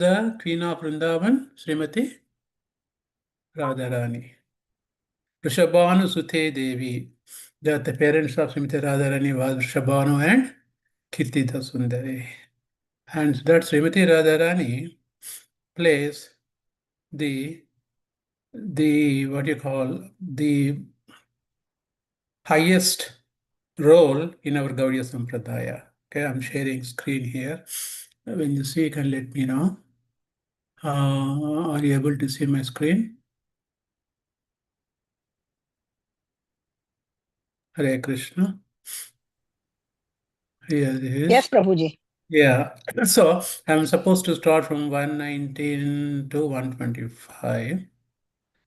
the Queen of Vrindavan, Srimati Radharani. Vrishabhanu Suthe Devi. The parents of Srimati Radharani was Vrishabhanu and Kirtita Sundari. And that Srimati Radharani plays the the highest role in our Gaudiya Sampradaya. Okay, I'm sharing screen here. When you see, you can let me know. Are you able to see my screen? Hare Krishna. Here it is. Yes, Prabhuji. Yeah. So I'm supposed to start from 119 to 125.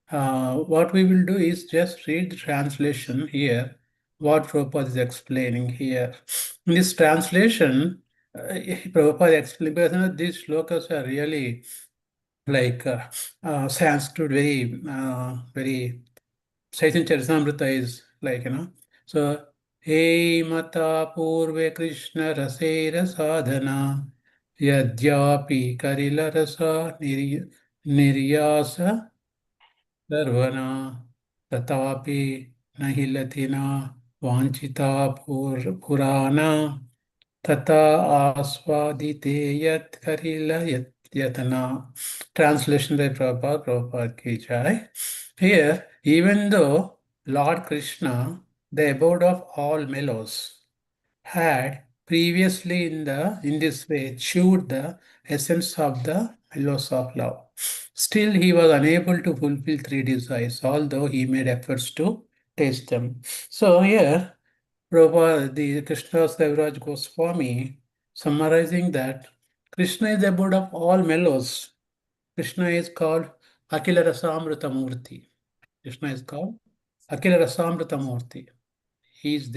What we will do is just read the translation here, what Prabhupada is explaining here. In this translation, Prabhupada explains, because these shlokas are really like Sanskrit, very Chaitanya Charitamrita is like, So, He mata purve Krishna rasera sadhana yadyapi karila rasa niryasa sarvana tatapi nahilatina vanchita purana tata aswadite yat karila yatana. Translation by Prabhupada ki jai. Here, even though Lord Krishna, the abode of all mellows, had previously in this way chewed the essence of the mellows of love, still he was unable to fulfill three desires, although he made efforts to taste them. So here, Prabhupada, the Krishnadas Devraj Goswami, summarizing that Krishna is the abode of all mellows. Krishna is called Akila Rasamrita Murti. Krishna is called Akila Rasamrita Murti. He is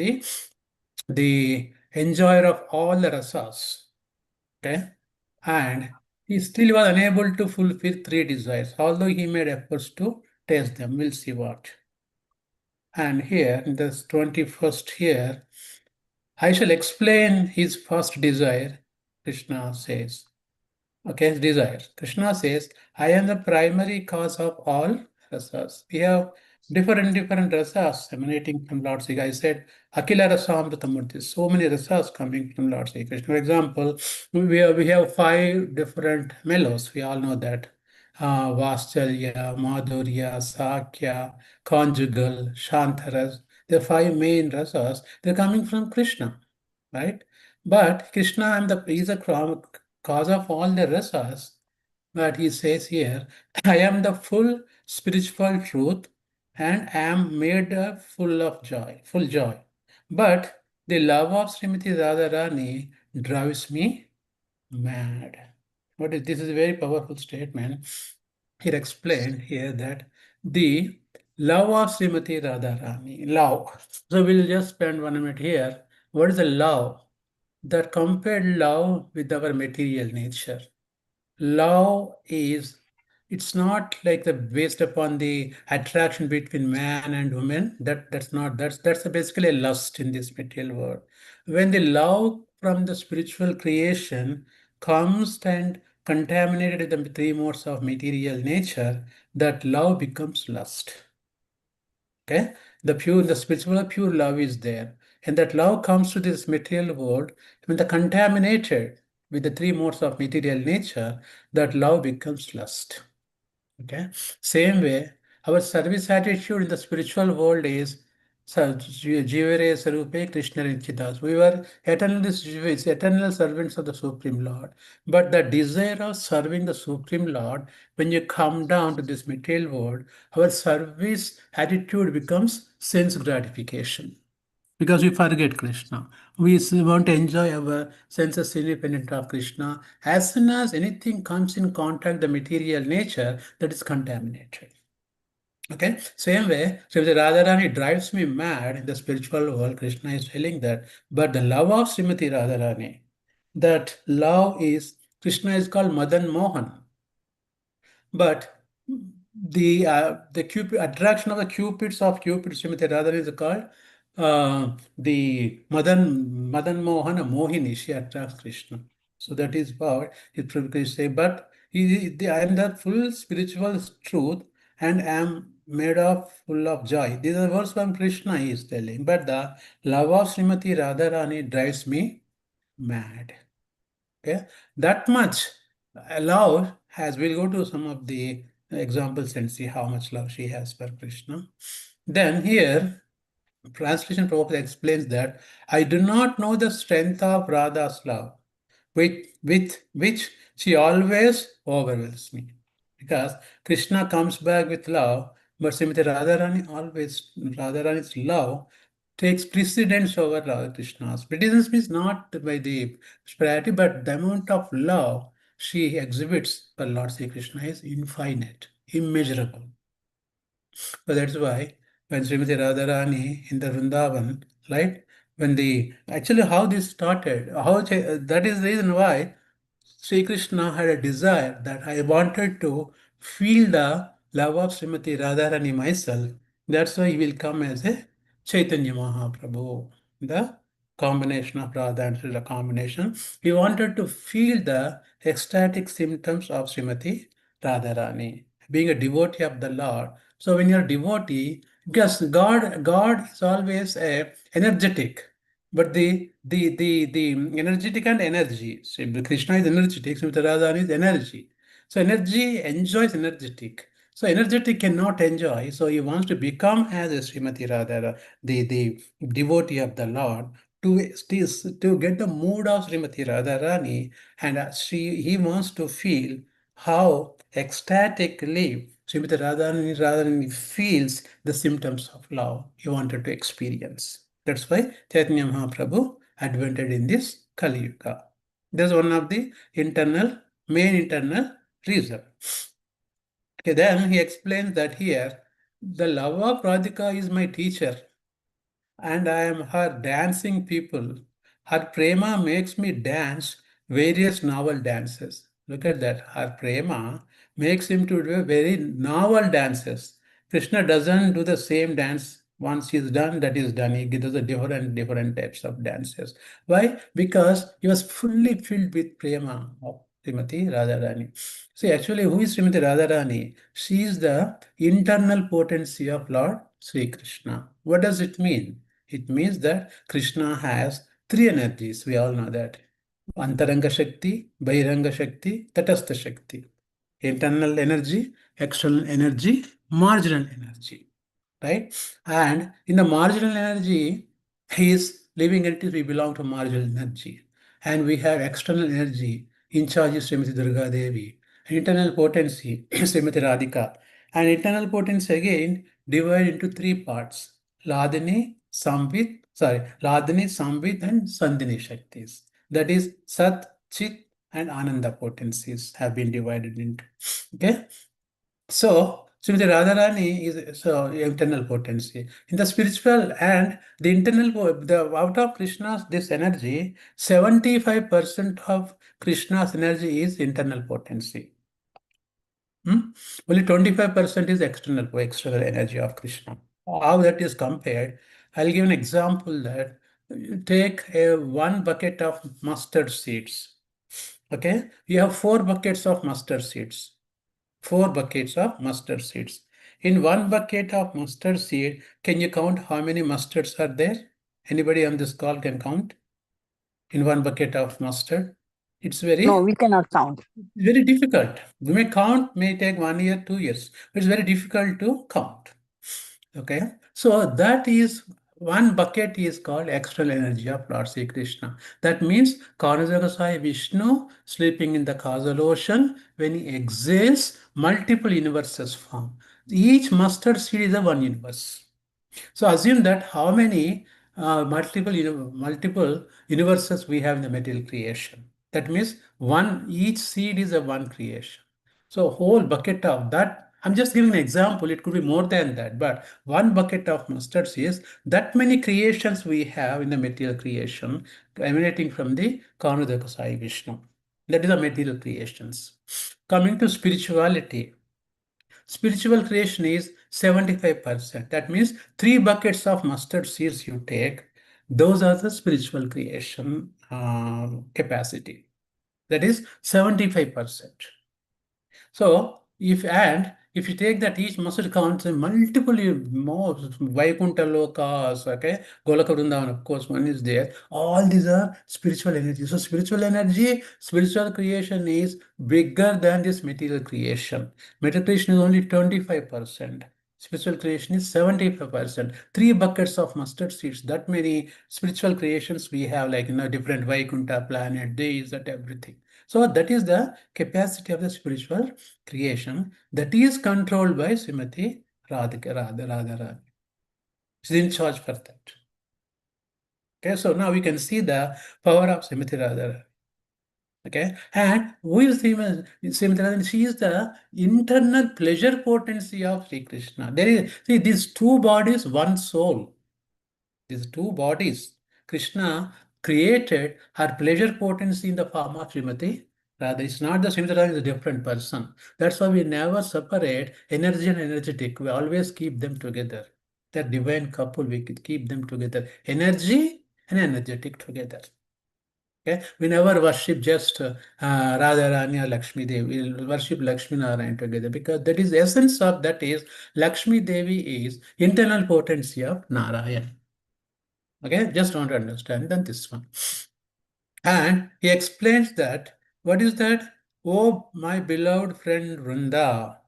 the enjoyer of all the rasas. Okay? And he still was unable to fulfill three desires, although he made efforts to taste them. We'll see what. And here, in this 21st here, I shall explain his first desire, Krishna says. Okay, desire. Krishna says, I am the primary cause of all rasas. We have different rasas emanating from Lord Sri. I said, Akila Rasamritamurti, so many rasas coming from Lord Sri Krishna. For example, we have five different mellows. We all know that. Vaschalya, Madhurya, Sakya, Conjugal, Shantaras. The five main rasas, they're coming from Krishna, right? But Krishna is a cause of all the rasas, but he says here, I am the full spiritual truth and am made full of joy, full joy. But the love of Srimati Radharani drives me mad. This is a very powerful statement. He explained here that the love of Srimati Radharani, love. So we'll just spend 1 minute here. What is the love? That compared love with our material nature. Love is, it's not like the based upon the attraction between man and woman. That's basically a lust in this material world. When the love from the spiritual creation comes and contaminated with the three modes of material nature, that love becomes lust. Okay, the spiritual pure love is there, and that love comes to this material world when the contaminated with the three modes of material nature, that love becomes lust. Okay, same way, our service attitude in the spiritual world is Jivare Sarupe Krishna Rinchidas. We were eternal servants of the Supreme Lord. But the desire of serving the Supreme Lord, when you come down to this material world, our service attitude becomes sense gratification. Because we forget Krishna. We want to enjoy our senses independent of Krishna. As soon as anything comes in contact with the material nature, that is contaminated. Okay, same way, so if the Radharani drives me mad in the spiritual world, Krishna is telling that, but the love of Srimati Radharani, that love is, Krishna is called Madan Mohan. But the cupid attraction of the cupids of Cupid Srimati Radharani is called the Madan Mohana Mohini. She attracts Krishna. So that is what it probably say. But I am the full spiritual truth and am made of full of joy. These are words from Krishna he is telling. But the love of Srimati Radharani drives me mad. Okay, that much love has. We'll go to some of the examples and see how much love she has for Krishna. Then here, translation Prabhupada explains that I do not know the strength of Radha's love, with which she always overwhelms me. Because Krishna comes back with love, but Srimati Radharani's love takes precedence over Krishna's. Precedence means not by the priority, but the amount of love she exhibits for Lord Sri Krishna is infinite, immeasurable. So that's why when Srimati Radharani in the Vrindavan, right? When the actually how this started, that is the reason why Sri Krishna had a desire that I wanted to feel the love of Srimati Radharani myself. That's why he will come as a Chaitanya Mahaprabhu. The combination of Radha and Sri, the combination. He wanted to feel the ecstatic symptoms of Srimati Radharani. Being a devotee of the Lord. So when you're a devotee, because God is always energetic. But the energetic and energy. So Krishna is energetic, Srimati Radharani is energy. So energy enjoys energetic. So energetic cannot enjoy. So he wants to become as a Srimati Radha, the devotee of the Lord, to get the mood of Srimati Radharani, and he wants to feel how ecstatically Srimati Radharani feels the symptoms of love he wanted to experience. That's why Chaitanya Mahaprabhu advented in this Kali Yuga. That's one of the main internal reason. Okay, then he explains that here, the love of Radhika is my teacher and I am her dancing people. Her prema makes me dance various novel dances. Look at that. Her prema makes him to do very novel dances. Krishna doesn't do the same dance. Once he's done, that is done. He does a different types of dances. Why? Because he was fully filled with prema of Srimati Radharani. See, actually, who is Srimati Radharani? She is the internal potency of Lord Sri Krishna. What does it mean? It means that Krishna has three energies. We all know that. Antaranga Shakti, Bahiranga Shakti, Tatastha Shakti. Internal energy, external energy, marginal energy. Right? And in the marginal energy, his living entities, we belong to marginal energy. And we have external energy, in charge is Srimati Durga Devi. Internal potency, Srimati Radhika. And internal potency again divided into three parts. Ladini, Samvit, and Sandhini Shaktis. That is Sat, Chit, and Ananda potencies have been divided into. Okay. So, Srimati Radharani is internal potency. In the spiritual and the out of Krishna's this energy, 75% of Krishna's energy is internal potency. Only 25% is external energy of Krishna. How that is compared, I'll give an example that you take one bucket of mustard seeds. Okay, you have 4 buckets of mustard seeds. 4 buckets of mustard seeds. In one bucket of mustard seed, can you count how many mustards are there? Anybody on this call can count? In one bucket of mustard? It's No, we cannot count. very difficult. We may count, may take 1 year, 2 years. It's very difficult to count. Okay, so that is one bucket is called external energy of Lord Sri Krishna. That means Karnajagasai Vishnu sleeping in the causal ocean, when he exhales, multiple universes form. Each mustard seed is a one universe. So assume that how many multiple universes we have in the material creation. That means each seed is a one creation. So whole bucket of that, I'm just giving an example, it could be more than that, but one bucket of mustard seeds, that many creations we have in the material creation emanating from the Karnadaka Sai Vishnu. That is the material creations. Coming to spirituality, spiritual creation is 75%. That means 3 buckets of mustard seeds you take, those are the spiritual creation capacity. That is 75%. So if you take that each must count multiple more Vaikuntha lokas, okay, Golaka Vrindavan, of course, one is there. All these are spiritual energy. So spiritual energy, spiritual creation is bigger than this material creation. Material creation is only 25%. Spiritual creation is 75%. Three buckets of mustard seeds. That many spiritual creations we have, like different Vaikuntha planet, days, that everything. So that is the capacity of the spiritual creation that is controlled by Srimati Radhika Radharani. She's in charge for that. Okay, so now we can see the power of Srimati Radharani. Okay, and who is Srimati Radharani? She is the internal pleasure potency of Sri Krishna. There is, see, these two bodies, one soul. These two bodies, Krishna created her pleasure potency in the form of Srimati Radha. It's not the Srimati Radha is a different person. That's why we never separate energy and energetic. We always keep them together. That divine couple, we keep them together. Energy and energetic together. Okay? We never worship just Radharani or Lakshmi Devi. We worship Lakshmi Narayan together because that is the essence of that is Lakshmi Devi is internal potency of Narayan. Okay, just want to understand then this one. And he explains that, what is that? Oh, my beloved friend Vrinda,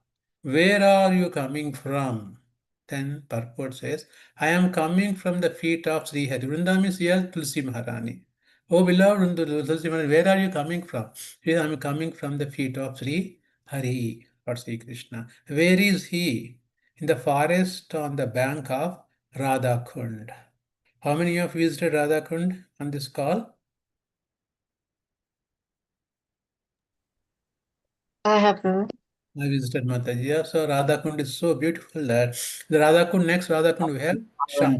where are you coming from? Then purport says, I am coming from the feet of Sri Hari. Vrinda means here Tulsi Maharani. Oh, beloved Vrinda, Tulsi Maharani, where are you coming from? He says, I am coming from the feet of Sri Hari or Sri Krishna. Where is he? In the forest on the bank of Radha Kund. How many of you visited Radha Kund on this call? I have not. I visited Mataji. Yeah, so Radha Kund is so beautiful that the Radha Kund, next Radha Kund we have Sham,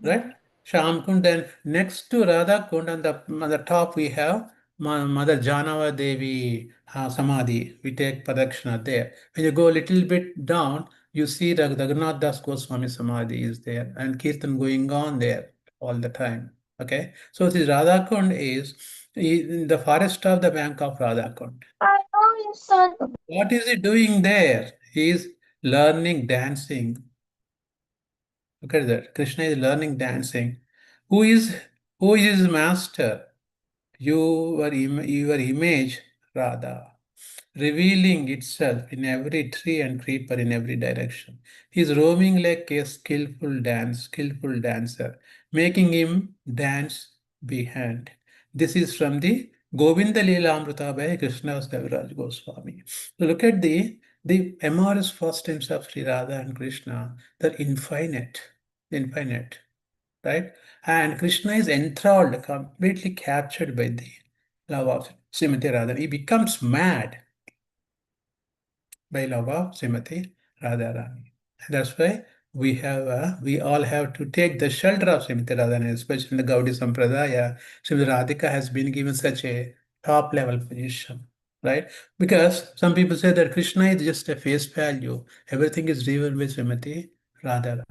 right? Sham Kund, then next to Radha Kund on the top we have Mother Janava Devi Samadhi. We take Pradakshina there. When you go a little bit down, you see Raghunath Das Goswami Samadhi is there and Kirtan going on there all the time. Okay, so this Radha Kund is in the forest of the bank of Radha Kund. What is he doing there? He is learning dancing. Look at that. Krishna is learning dancing. Who is who is his master? Your image, Radha, revealing itself in every tree and creeper in every direction. He is roaming like a skillful dancer, making him dance behind. This is from the Govinda Leela Amrita by Krishna Kaviraj Goswami. So look at the amorous first tense of Sri Radha and Krishna. They're infinite, right? And Krishna is enthralled, completely captured by the love of Srimati Radha. He becomes mad by love of Srimati Radharani. That's why we all have to take the shelter of Srimati Radharani, especially in the Gaudiya Sampradaya. Srimati Radhika has been given such a top level position, right? Because some people say that Krishna is just a face value. Everything is driven with Srimati Radharani.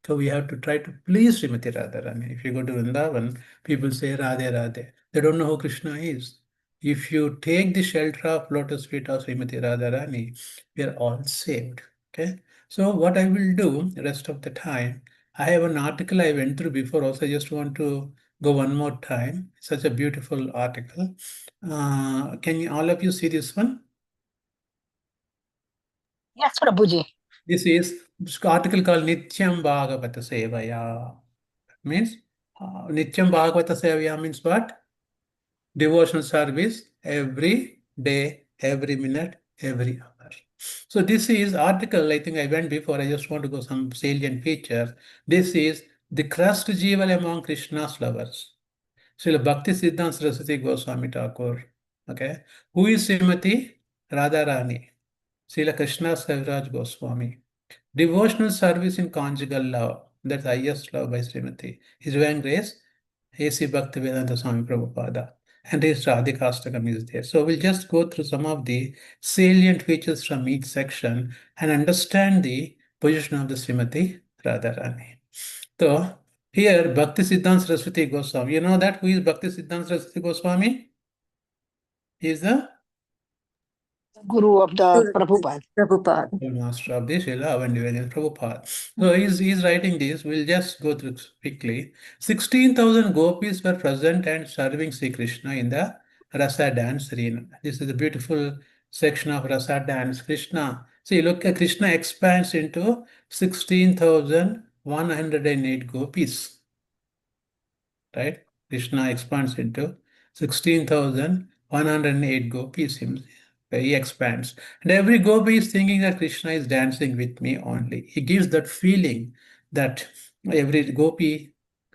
So we have to try to please Srimati Radharani. If you go to Vrindavan, people say Radhe Radhe. They don't know who Krishna is. If you take the shelter of lotus feet of Srimati Radharani, we are all saved. Okay. So what I will do the rest of the time, I have an article I went through before. Also, I just want to go one more time. Such a beautiful article. All of you see this one? Yes, Prabhuji. This is article called Nityam Bhagavata Sevaya. Means Nityam Bhagavata Sevaya means what? Devotional service every day, every minute, every hour. So this is article, I think I went before, I just want to go some salient feature. This is the crust jewel among Krishna's lovers. Srila Bhakti Siddhanta Saraswati Goswami Thakur. Okay. Who is Srimati Radharani? Srila Krishna Saviraj Goswami. Devotional service in conjugal love. That's the highest love by Srimati. His divine grace, A.C. Bhaktivedanta Swami Prabhupada. And his Radhikastakam is there. So we'll just go through some of the salient features from each section and understand the position of the Srimati Radharani. So here, Bhakti Siddhanta Saraswati Goswami. You know that? Who is Bhakti Siddhanta Saraswati Goswami? He is the Guru of the Prabhupada. Prabhupada. The master of the Srila Avandivedana Prabhupada. So he's writing this. We'll just go through quickly. 16,000 gopis were present and serving Sri Krishna in the Rasa dance arena. This is a beautiful section of Rasa dance. Krishna. See, look, Krishna expands into 16,108 gopis. Right? Krishna expands into 16,108 gopis. He expands. And every gopi is thinking that Krishna is dancing with me only. He gives that feeling that every gopi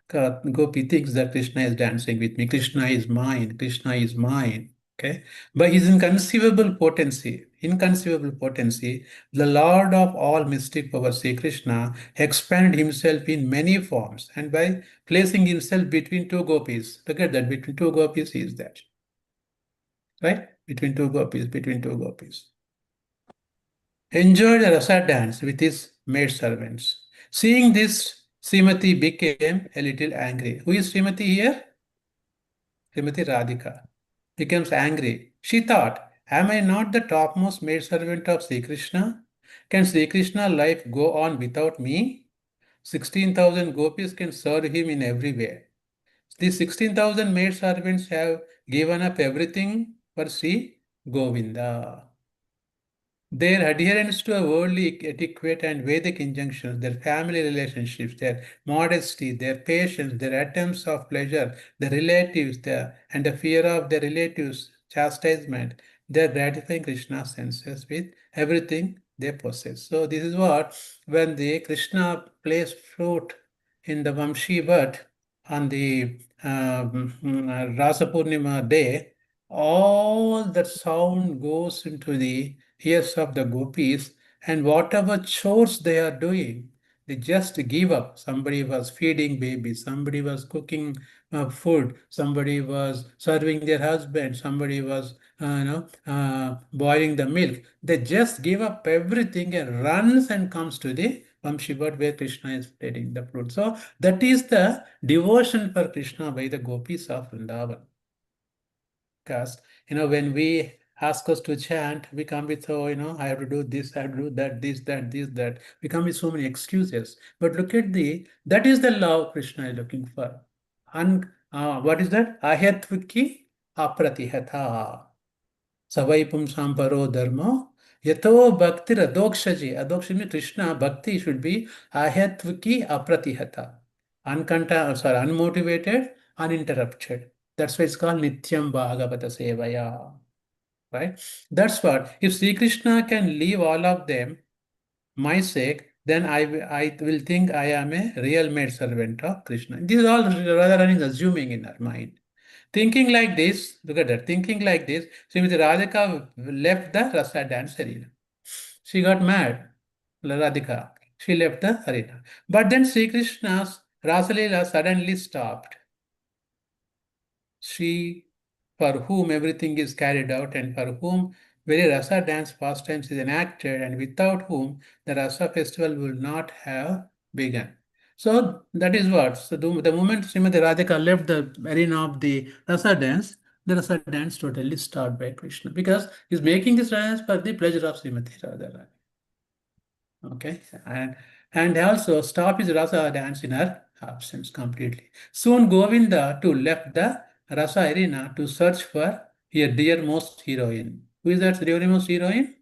thinks that Krishna is dancing with me. Krishna is mine. Krishna is mine. Okay. By his inconceivable potency, the Lord of all mystic power, Sri Krishna, expanded himself in many forms, and by placing himself between two gopis. Look at that, between two gopis, he is that. Right? Between two gopis. Enjoyed the rasa dance with his maidservants. Seeing this, Srimati became a little angry. Who is Srimati here? Srimati Radhika becomes angry. She thought, am I not the topmost maidservant of Sri Krishna? Can Sri Krishna life go on without me? 16,000 gopis can serve him in every way. These 16,000 maidservants have given up everything for Sri Govinda. Their adherence to a worldly etiquette and Vedic injunctions, their family relationships, their modesty, their patience, their attempts of pleasure, their relatives, and the fear of their relatives' chastisement, they're gratifying Krishna's senses with everything they possess. So this is what, when the Krishna plays flute in the Vamshi Bhat on the Rasa Purnima day, all that sound goes into the ears of the gopis, and whatever chores they are doing, they just give up. Somebody was feeding babies, somebody was cooking food, somebody was serving their husband, somebody was boiling the milk. They just give up everything and runs and comes to the Vamshibhat where Krishna is playing the flute. So that is the devotion for Krishna by the gopis of Vrindavan. Because, when we ask us to chant, we come with, I have to do this, I have to do that, this, that, this, that. We come with so many excuses. But look at that is the love Krishna is looking for. And what is that? Ahyatvuki apratihata. Savaipum samparo dharma. Yato bhakti adokshaji. Adokshaji means Krishna, bhakti should be ahyatvuki apratihata. Unmotivated, uninterrupted. That's why it's called Nityam Bhagavata Sevaya. Right? That's what. If Sri Krishna can leave all of them, my sake, then I will think I am a real maid servant of Krishna. This is all rather running assuming in our mind. Thinking like this, look at that, thinking like this, Srimati Radhika left the Rasa dance arena. She got mad, Radhika. She left the arena. But then Sri Krishna's Rasalila suddenly stopped. She, for whom everything is carried out and for whom very rasa dance pastimes is enacted and without whom the rasa festival will not have begun. So that is what. So the moment Srimati Radhika left the arena of the rasa dance totally stopped by Krishna because he's making this dance for the pleasure of Srimati Radharani. Okay, and also stop his rasa dance in her absence completely. Soon Govinda too left the rasa arena to search for her dearmost heroine. Who is that dearmost heroine?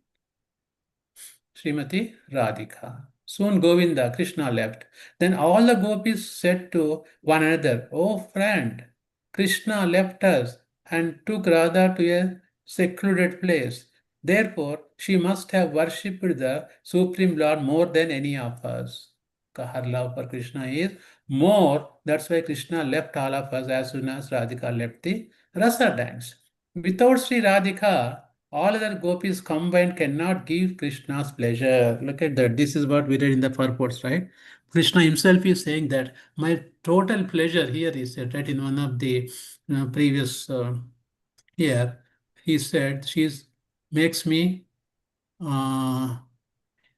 Srimati Radhika. Soon Govinda, Krishna left. Then all the gopis said to one another, "Oh friend, Krishna left us and took Radha to a secluded place. Therefore, she must have worshipped the Supreme Lord more than any of us." Her love for Krishna is more. That's why Krishna left all of us as soon as Radhika left the rasa dance. Without Sri Radhika, all other gopis combined cannot give Krishna's pleasure. Look at that. This is what we read in the purports, right? Krishna himself is saying that my total pleasure here is said, right? In one of the previous here, he said, she makes me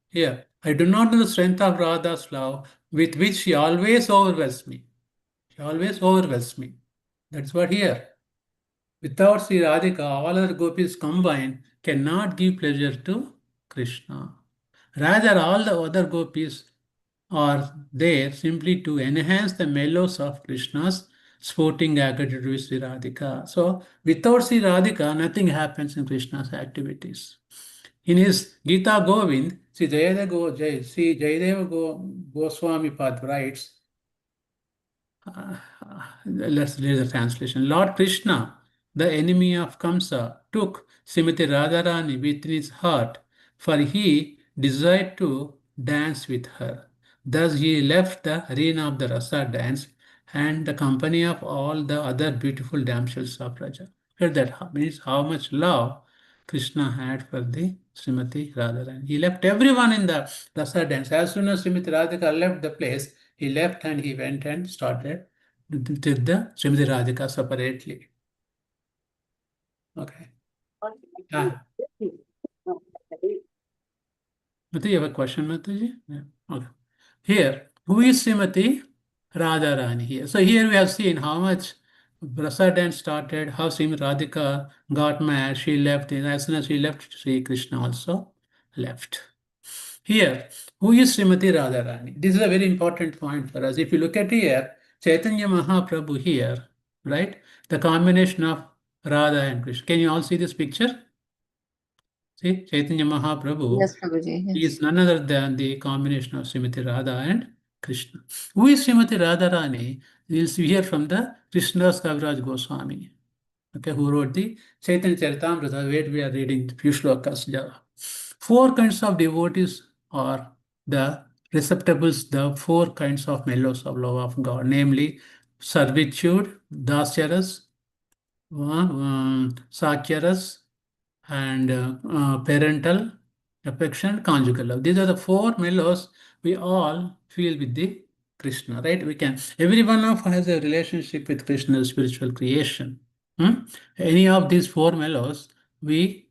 here. I do not know the strength of Radha's love with which she always overwhelms me. She always overwhelms me. That's what here. Without Sri Radhika, all other gopis combined cannot give pleasure to Krishna. Rather, all the other gopis are there simply to enhance the mellows of Krishna's sporting attitude with Sri Radhika. So, without Sri Radhika, nothing happens in Krishna's activities. In his Gita Govind, Sri Jayadeva Goswami Pad writes, let's read the translation. Lord Krishna, the enemy of Kamsa, took Srimati Radharani within his heart, for he desired to dance with her. Thus he left the arena of the Rasa dance and the company of all the other beautiful damsels of Raja. Here that means how much love Krishna had for the Srimati Radharani. He left everyone in the Rasa dance. As soon as Srimati Radhika left the place, he left and he went and started with the Srimati Radhika separately. Okay. Mati, you have a question, Mataji? Yeah. Okay. Here, who is Srimati Radharani here? So here we have seen how much Rasa dance started, how Srimati Radhika got mad, she left, and as soon as she left, Sri Krishna also left. Here, who is Srimati Radharani? This is a very important point for us. If you look at here, Chaitanya Mahaprabhu here, right? The combination of Radha and Krishna. Can you all see this picture? See, Chaitanya Mahaprabhu. Yes, Prabhuji. He Yes. is none other than the combination of Srimati Radha and Krishna. Who is Srimati Radharani? We will see here from the Krishnadas Kaviraj Goswami, okay, who wrote the Chaitanya Charitamrita, where we are reading the few shlokas. Four kinds of devotees are the receptacles, the four kinds of mellows of love of God, namely servitude, dasyaras, sakyaras, and parental affection, conjugal love. These are the four mellows we all feel with the Krishna, right? Every one of us has a relationship with Krishna's spiritual creation. Any of these four mellows, we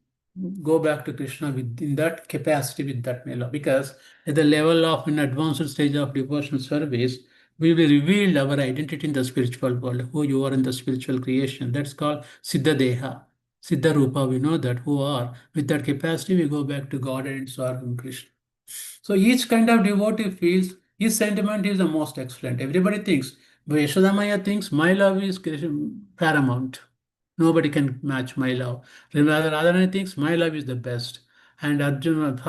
go back to Krishna in that capacity with that mellow, because at the level of an advanced stage of devotional service, we will reveal our identity in the spiritual world, who you are in the spiritual creation. That's called Siddha Deha. Siddha Rupa, we know that who are. With that capacity, we go back to God and Swarvam Krishna. So each kind of devotee feels his sentiment is the most excellent. Everybody thinks, but Yashodamaya thinks my love is paramount. Nobody can match my love. Radharani thinks my love is the best. And Arjuna,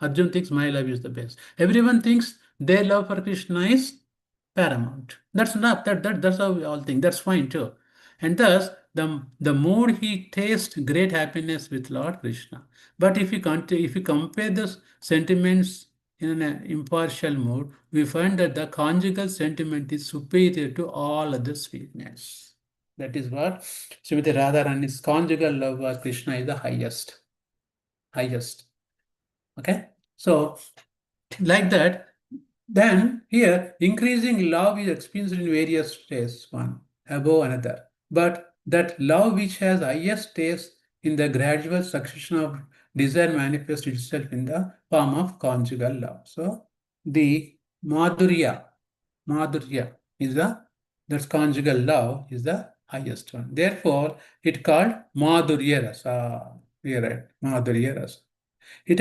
Arjun thinks my love is the best. Everyone thinks their love for Krishna is paramount. That's not that's how we all think. That's fine too. And thus the more he tastes great happiness with Lord Krishna. But if you compare the sentiments in an impartial mode, we find that the conjugal sentiment is superior to all other sweetness. That is what Srimati Radharani's conjugal love for Krishna is the highest. Highest. Okay? So, like that, then here, increasing love is experienced in various stages, one above another. But that love which has highest stage in the gradual succession of desire manifests itself in the form of conjugal love. So the Madhurya is that's conjugal love is the highest one. Therefore, it called Madhurya Rasa. We are right, Madhurya Rasa. It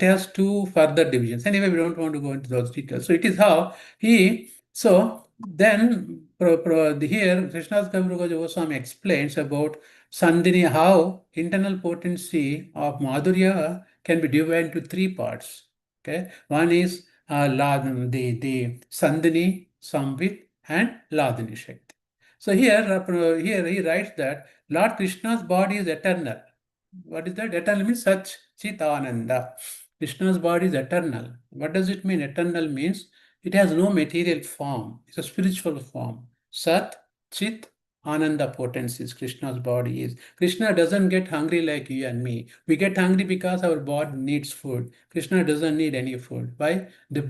has two further divisions. Anyway, we don't want to go into those details. So it is how he. So then here Krishnadas Kaviraj Goswami explains about Sandhini, how internal potency of Madhurya can be divided into three parts. Okay, one is the Sandhini, Sambit, and Ladini Shakti. So here he writes that Lord Krishna's body is eternal. What is that? Eternal means Sach Chit Ananda. Krishna's body is eternal. What does it mean? Eternal means it has no material form. It's a spiritual form. Sat, Chit, Ananda potencies, Krishna's body is. Krishna doesn't get hungry like you and me. We get hungry because our body needs food. Krishna doesn't need any food. Why? The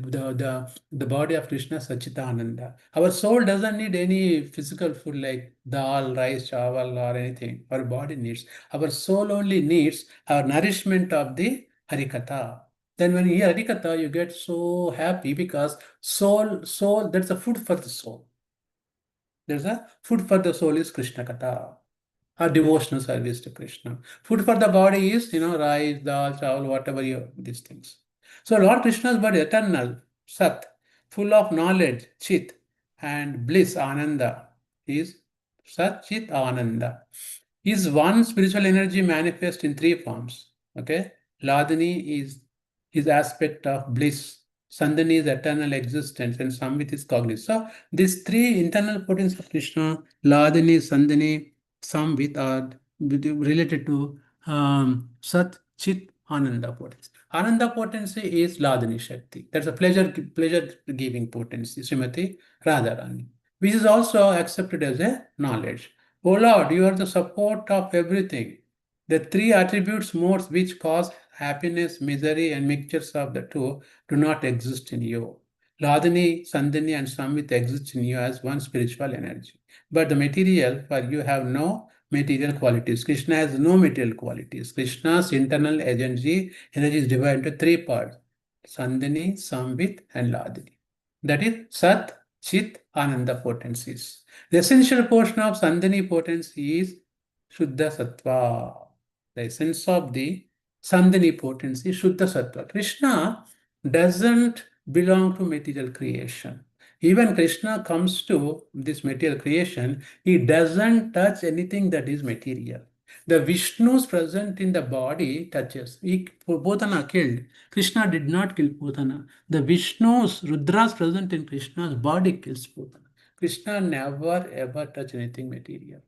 body of Krishna is Sachitananda. Our soul doesn't need any physical food like dal, rice, chawal, or anything. Our body needs. Our soul only needs our nourishment of the Harikatha. Then when you hear Harikatha, you get so happy because soul, that's a food for the soul. There's a food for the soul is Krishna Katha. or devotional service to Krishna. Food for the body is, rice, dal, chawal, whatever these things. So Lord Krishna's body, eternal, Sat, full of knowledge, Chit, and bliss, Ananda, is Sat, Chit, Ananda. Is one spiritual energy manifest in three forms. Okay, Ladini is his aspect of bliss. Sandhani is eternal existence, and Samvit is cognition. So these three internal potencies of Krishna, Ladini, Sandhani, Samvit, are related to Sat, Chit, Ananda potency. Ananda potency is Ladini Shakti. That's a pleasure giving potency, Srimati Radharani, which is also accepted as a knowledge. O Lord, you are the support of everything. The three attributes modes which cause happiness, misery, and mixtures of the two do not exist in you. Ladini, Sandhini, and Samvit exist in you as one spiritual energy. But the material for you have no material qualities. Krishna has no material qualities. Krishna's internal energy is divided into three parts: Sandhini, Samvit, and Ladini. That is Sat, Chit, Ananda potencies. The essential portion of Sandhini potency is Shuddha Sattva. The essence of the Sandhini potency is Shuddha Sattva. Krishna doesn't belong to material creation. Even Krishna comes to this material creation, he doesn't touch anything that is material. The Vishnu's present in the body touches. Putana killed. Krishna did not kill Putana. The Vishnu's, Rudra's present in Krishna's body kills Putana. Krishna never ever touched anything material.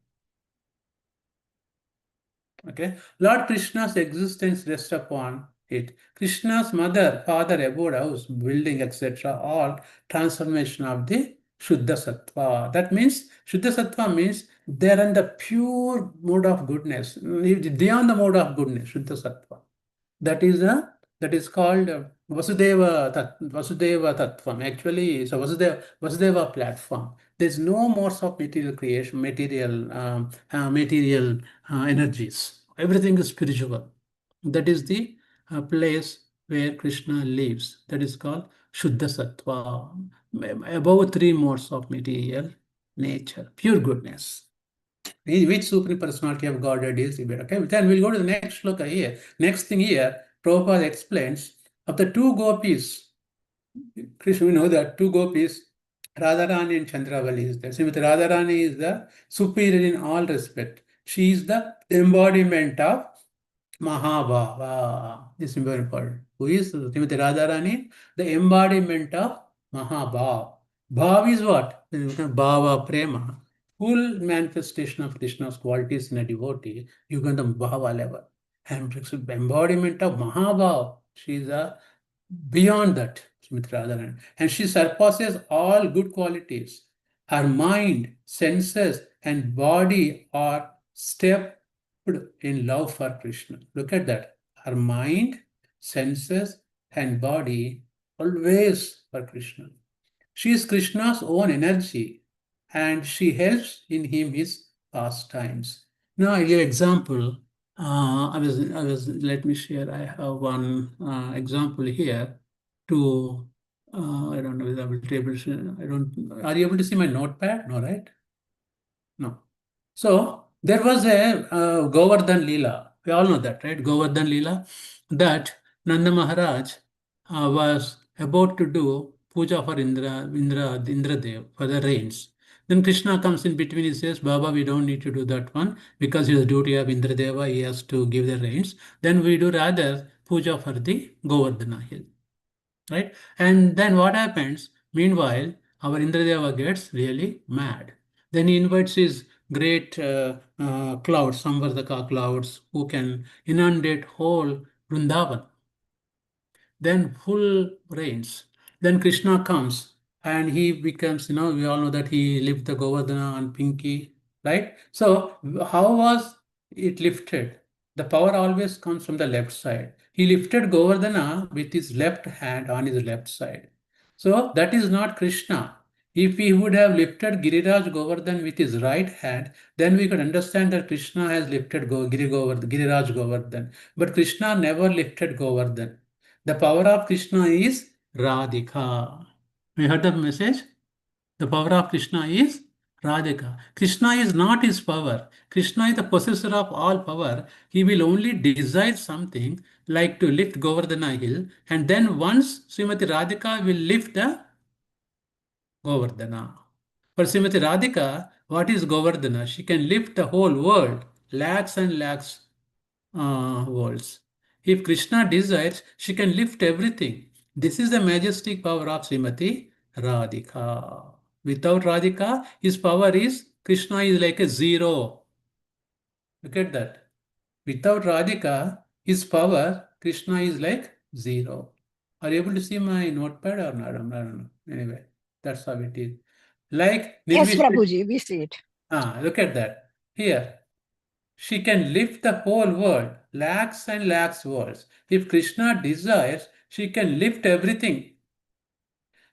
Okay, Lord Krishna's existence rests upon it. Krishna's mother, father, abode, house, building, etc., all transformation of the Shuddha Sattva. That means Shuddha Sattva means they are in the pure mode of goodness, beyond the mode of goodness, Shuddha Sattva. That is called Vasudeva Tattvam. Actually, so Vasudeva platform. There's no more of material creation, material energies. Everything is spiritual. That is the place where Krishna lives. That is called Shuddha Sattva. Above three modes of material nature, pure goodness. Which supreme personality of Godhead is Ibid. Okay, then we'll go to the next look here. Next thing here, Prabhupada explains of the two gopis. Krishna, we know that two gopis, Radharani and Chandravali is there. Srimati Radharani is the superior in all respect. She is the embodiment of Mahabhava. This is very important. Who is Srimati Radharani? The embodiment of Mahabhava. Bhav is what? Bhava, prema. Full manifestation of Krishna's qualities in a devotee, you get the Bhava level. And embodiment of Mahabhava. She is beyond that, Srimati Radharani. And she surpasses all good qualities. Her mind, senses, and body are stepped in love for Krishna. Look at that. Her mind, senses, and body always for Krishna. She is Krishna's own energy, and she helps in him his pastimes. Now I give example. Let me share. I have one example here to. I don't know whether I will be able to. I don't. Are you able to see my notepad? No, right? No. So there was a Govardhan Leela. We all know that, right? Govardhan Leela. That Nanda Maharaj was about to do puja for Indra Dev for the rains. Then Krishna comes in between. He says, Baba, we don't need to do that one because it's the duty of Indradeva. He has to give the rains. Then we do rather puja for the Govardhana hill. Right? And then what happens? Meanwhile, our Indradeva gets really mad. Then he invites his great clouds, Samvardhaka clouds, who can inundate whole Vrindavan. Then full rains. Then Krishna comes and he becomes, we all know that he lifted the Govardhana on Pinky, right? So how was it lifted? The power always comes from the left side. He lifted Govardhana with his left hand on his left side. So that is not Krishna. If he would have lifted Giriraj Govardhan with his right hand, then we could understand that Krishna has lifted Giriraj Govardhan. But Krishna never lifted Govardhan. The power of Krishna is Radhika. You heard the message? The power of Krishna is Radhika. Krishna is not his power. Krishna is the possessor of all power. He will only desire something like to lift Govardhana hill, and then once Srimati Radhika will lift the Govardhana. For Srimati Radhika, what is Govardhana? She can lift the whole world, lakhs and lakhs worlds. If Krishna desires, she can lift everything. This is the majestic power of Srimati Radhika. Without Radhika, his power is, Krishna is like a zero. Look at that. Without Radhika, his power, Krishna is like zero. Are you able to see my notepad or not? I don't know. Anyway, that's how it is. Like Yes, Nirvish. Prabhuji, we see it. Look at that. Here, she can lift the whole world, lakhs and lakhs worlds. If Krishna desires, she can lift everything.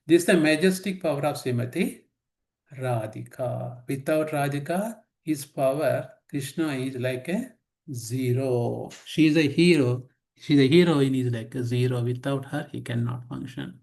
This is the majestic power of Srimati Radhika. Without Radhika, his power, Krishna is like a zero. She is a hero. She is a heroine, is like a zero. Without her, he cannot function.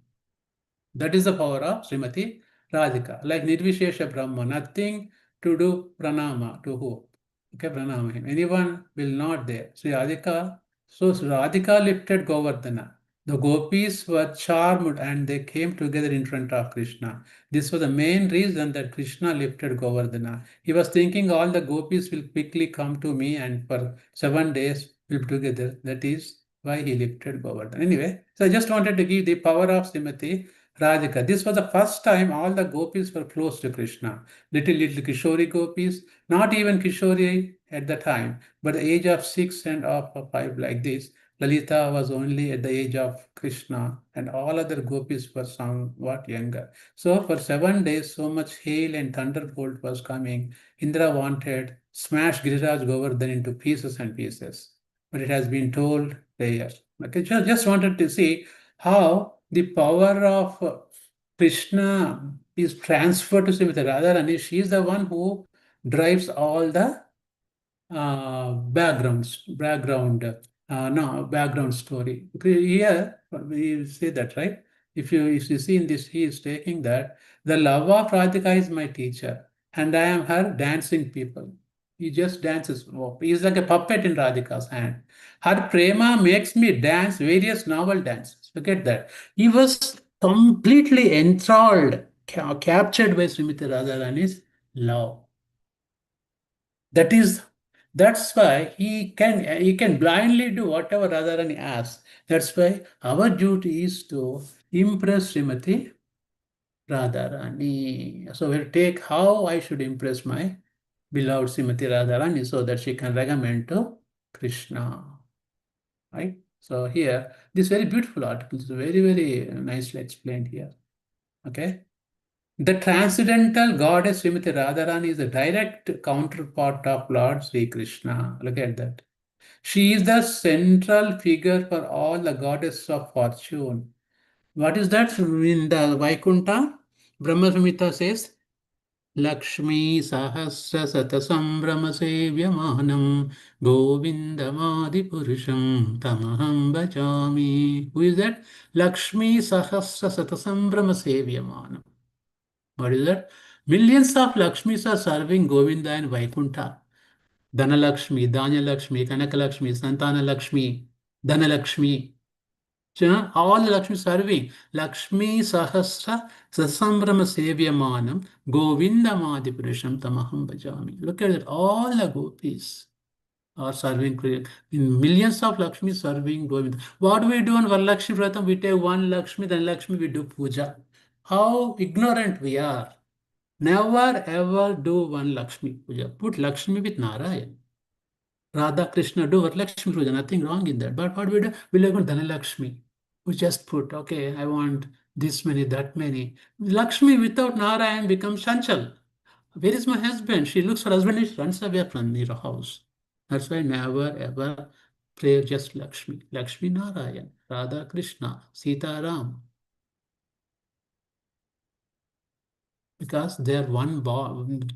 That is the power of Srimati Radhika. Like Nirvishesha Brahma, nothing to do pranama to who? Okay, pranama him. Anyone will not there. Sri Radhika. So Sri Radhika lifted Govardhana. The gopis were charmed and they came together in front of Krishna. This was the main reason that Krishna lifted Govardhana. He was thinking all the gopis will quickly come to me and for 7 days we'll be together. That is why he lifted Govardhana. Anyway, so I just wanted to give the power of Srimati Radhika. This was the first time all the gopis were close to Krishna. Little Kishori gopis, not even Kishori at the time, but the age of 6 and of 5 like this. Lalita was only at the age of Krishna, and all other gopis were somewhat younger. So for 7 days, so much hail and thunderbolt was coming. Indra wanted smash Giriraj Govardhan into pieces and pieces, but it has been told there. Okay, just wanted to see how the power of Krishna is transferred to Srimati Radharani. She is the one who drives all the background story. Okay, here we say that, right? If you see in this, he is taking that the love of Radhika is my teacher, and I am her dancing people. He just dances. He is like a puppet in Radhika's hand. Her prema makes me dance various novel dances. Look at that. He was completely enthralled, captured by Srimati Radharani's love. That's why he can blindly do whatever Radharani asks. That's why our duty is to impress Srimati Radharani. So we'll take how I should impress my beloved Srimati Radharani so that she can recommend to Krishna. Right? So here, this very beautiful article is very, very nicely explained here. Okay. The transcendental goddess Srimati Radharani is a direct counterpart of Lord Sri Krishna. Look at that. She is the central figure for all the goddesses of fortune. What is that in the Vaikuntha? Brahma Samhita says, Lakshmi Sahasra Satasambhrama Sevyamanam Govindamadi Purusham Tamaham Bhajami. Who is that? Lakshmi Sahasra Satasambhrama Sevyamanam. What is that? Millions of Lakshmis are serving Govinda and Vaikuntha. Dhanalakshmi, Dhanalakshmi, Kanakalakshmi, Santanalakshmi, Dhanalakshmi. All the Lakshmi serving. Lakshmi Sahasra Sasambrama Sevyamanam Govinda Madhipurusham Tamaham Bhajami. Look at it. All the gopis are serving in millions of Lakshmi serving Govinda. What do we do on Varalakshmi Vratam? We take one Lakshmi, then Lakshmi we do puja. How ignorant we are. Never ever do one Lakshmi puja. Put Lakshmi with Narayan. Radha Krishna do Lakshmi puja. Nothing wrong in that. But what we do? We like Dhanalakshmi. We just put, okay, I want this many, that many. Lakshmi without Narayan becomes Chanchal. Where is my husband? She looks for husband and she runs away from the house. That's why never ever pray just Lakshmi. Lakshmi Narayan, Radha Krishna, Sita Ram. Because they are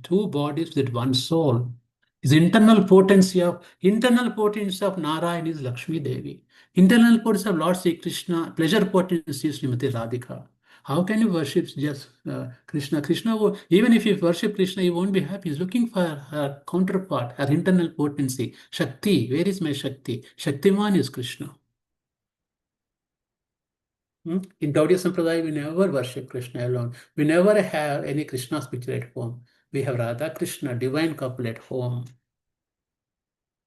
two bodies with one soul. His internal potency of Narayan is Lakshmi Devi. Internal potency of Lord Sri Krishna, pleasure potency is Srimati Radhika. How can you worship just Krishna? Even if you worship Krishna, you won't be happy. He's looking for her counterpart, her internal potency. Shakti, where is my Shakti? Shaktiman is Krishna. In Gaudiya Sampradaya, we never worship Krishna alone. We never have any Krishna's picture at home. We have Radha Krishna, divine couple at home.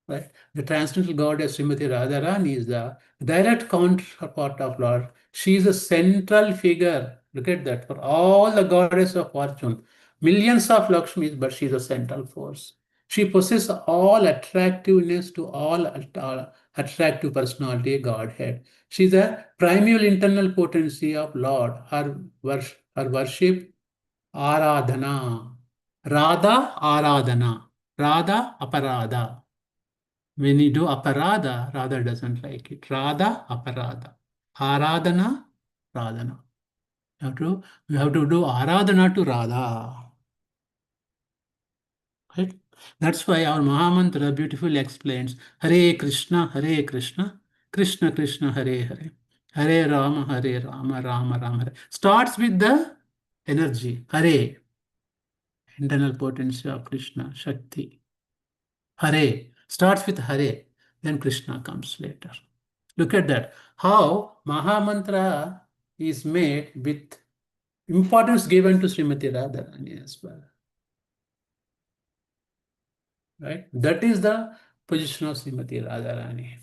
Right? The transcendental goddess Srimati Radharani is the direct counterpart of Lord. She is a central figure. Look at that. For all the goddess of fortune, millions of Lakshmis, but she is a central force. She possesses all attractiveness to all attractive personality, Godhead. She is a primeval internal potency of Lord. Her worship, Aradhana. Radha, Aradhana. Radha, Aparadha. When you do aparada, Radha doesn't like it. Radha, aparada. Aradhana, Radhana. You have to do Aradhana to Radha. Right? That's why our Mahamantra beautifully explains Hare Krishna, Hare Krishna, Krishna Krishna, Hare Hare. Hare Rama, Hare Rama, Rama Rama, Hare. Starts with the energy. Hare, internal potency of Krishna, Shakti. Hare starts with Hare, then Krishna comes later. Look at that. How Mahamantra is made with importance given to Srimati Radharani as well. Right? That is the position of Srimati Radharani.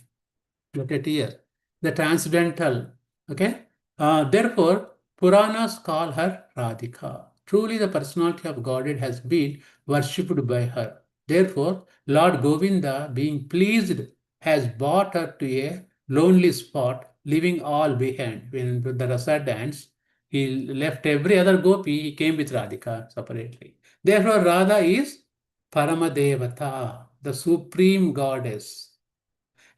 Look at here. The transcendental. Okay. Therefore, Puranas call her Radhika. Truly, the personality of Godhead has been worshipped by her. Therefore, Lord Govinda, being pleased, has brought her to a lonely spot, leaving all behind. When the Rasa danced, he left every other gopi, he came with Radhika separately. Therefore, Radha is Paramadevata, the supreme goddess,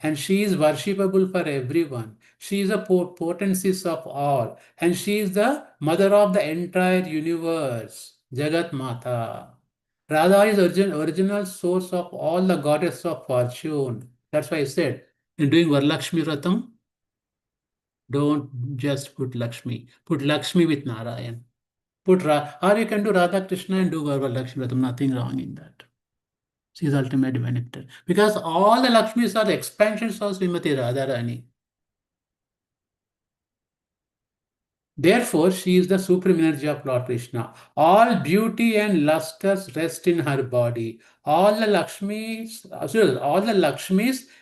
and she is worshipable for everyone. She is a potencies of all, and she is the mother of the entire universe, Jagat Mata. Radha is original source of all the goddess of fortune. That's why I said, in doing Varalakshmi Ratam, don't just put Lakshmi. Put Lakshmi with Narayan. Or you can do Radha Krishna and do Varalakshmi Ratam. Nothing wrong in that. She is ultimate benefactor. Because all the Lakshmis are the expansions of Srimati Radharani. Therefore, she is the supreme energy of Lord Krishna. All beauty and lusters rest in her body. All the Lakshmis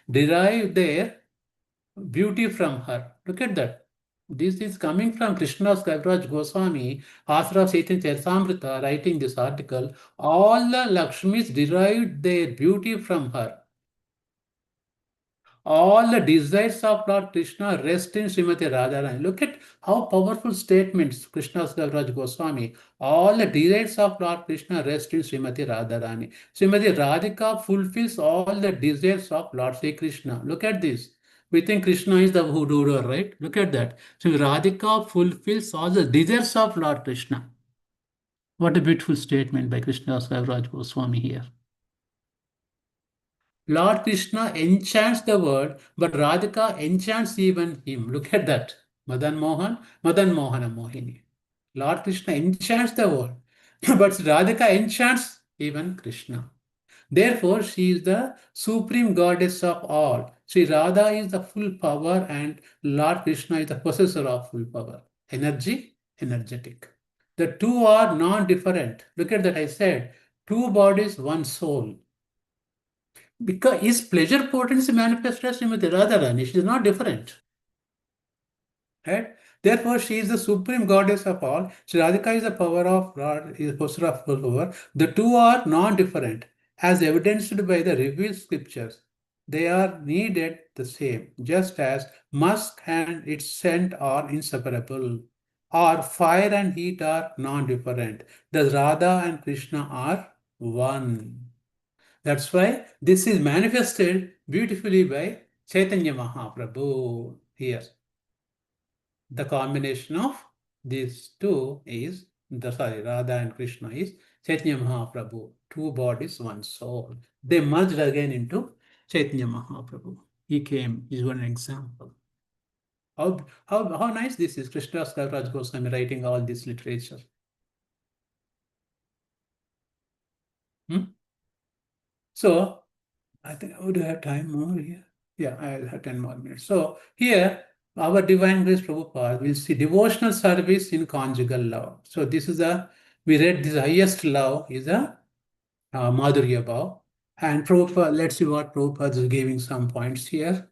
derive their beauty from her. Look at that. This is coming from Krishna's Kaviraj Goswami, author of Caitanya Caritamrita, writing this article. All the Lakshmis derived their beauty from her. All the desires of Lord Krishna rest in Srimati Radharani. Look at how powerful statements Krishna's Kaviraj Goswami. All the desires of Lord Krishna rest in Srimati Radharani. Srimati Radhika fulfills all the desires of Lord Sri Krishna. Look at this. We think Krishna is the doer, right? Look at that. So Radhika fulfills all the desires of Lord Krishna. What a beautiful statement by Krishna's Kaviraj Goswami here. Lord Krishna enchants the world, but Radhika enchants even him. Look at that. Madan Mohana Mohini. Lord Krishna enchants the world, but Radhika enchants even Krishna. Therefore, she is the supreme goddess of all. Sri Radha is the full power and Lord Krishna is the possessor of full power. Energy, energetic. The two are non-different. Look at that, I said, two bodies, one soul. Because his pleasure potency manifested as Srimati Radharani. She is not different. Right? Therefore, she is the supreme goddess of all. Sri Radhika is the power of God, is the possessor of full power. The two are non-different, as evidenced by the revealed scriptures. They are needed the same, just as musk and its scent are inseparable, or fire and heat are non-different. Thus, Radha and Krishna are one. That's why this is manifested beautifully by Chaitanya Mahaprabhu here. The combination of these two is, Radha and Krishna is Chaitanya Mahaprabhu. Two bodies, one soul. They merged again into Chaitanya Mahaprabhu. He came, is one example. How nice this is. Krishna Kaviraj Goswami writing all this literature. Hmm? So I think, oh, do I have time more here? Yeah, I'll have 10 more minutes. So here, our Divine Grace Prabhupada will see devotional service in conjugal love. So this is we read this highest love is a Madhurya Bhav. And Prabhupada, let's see what Prabhupada is giving some points here.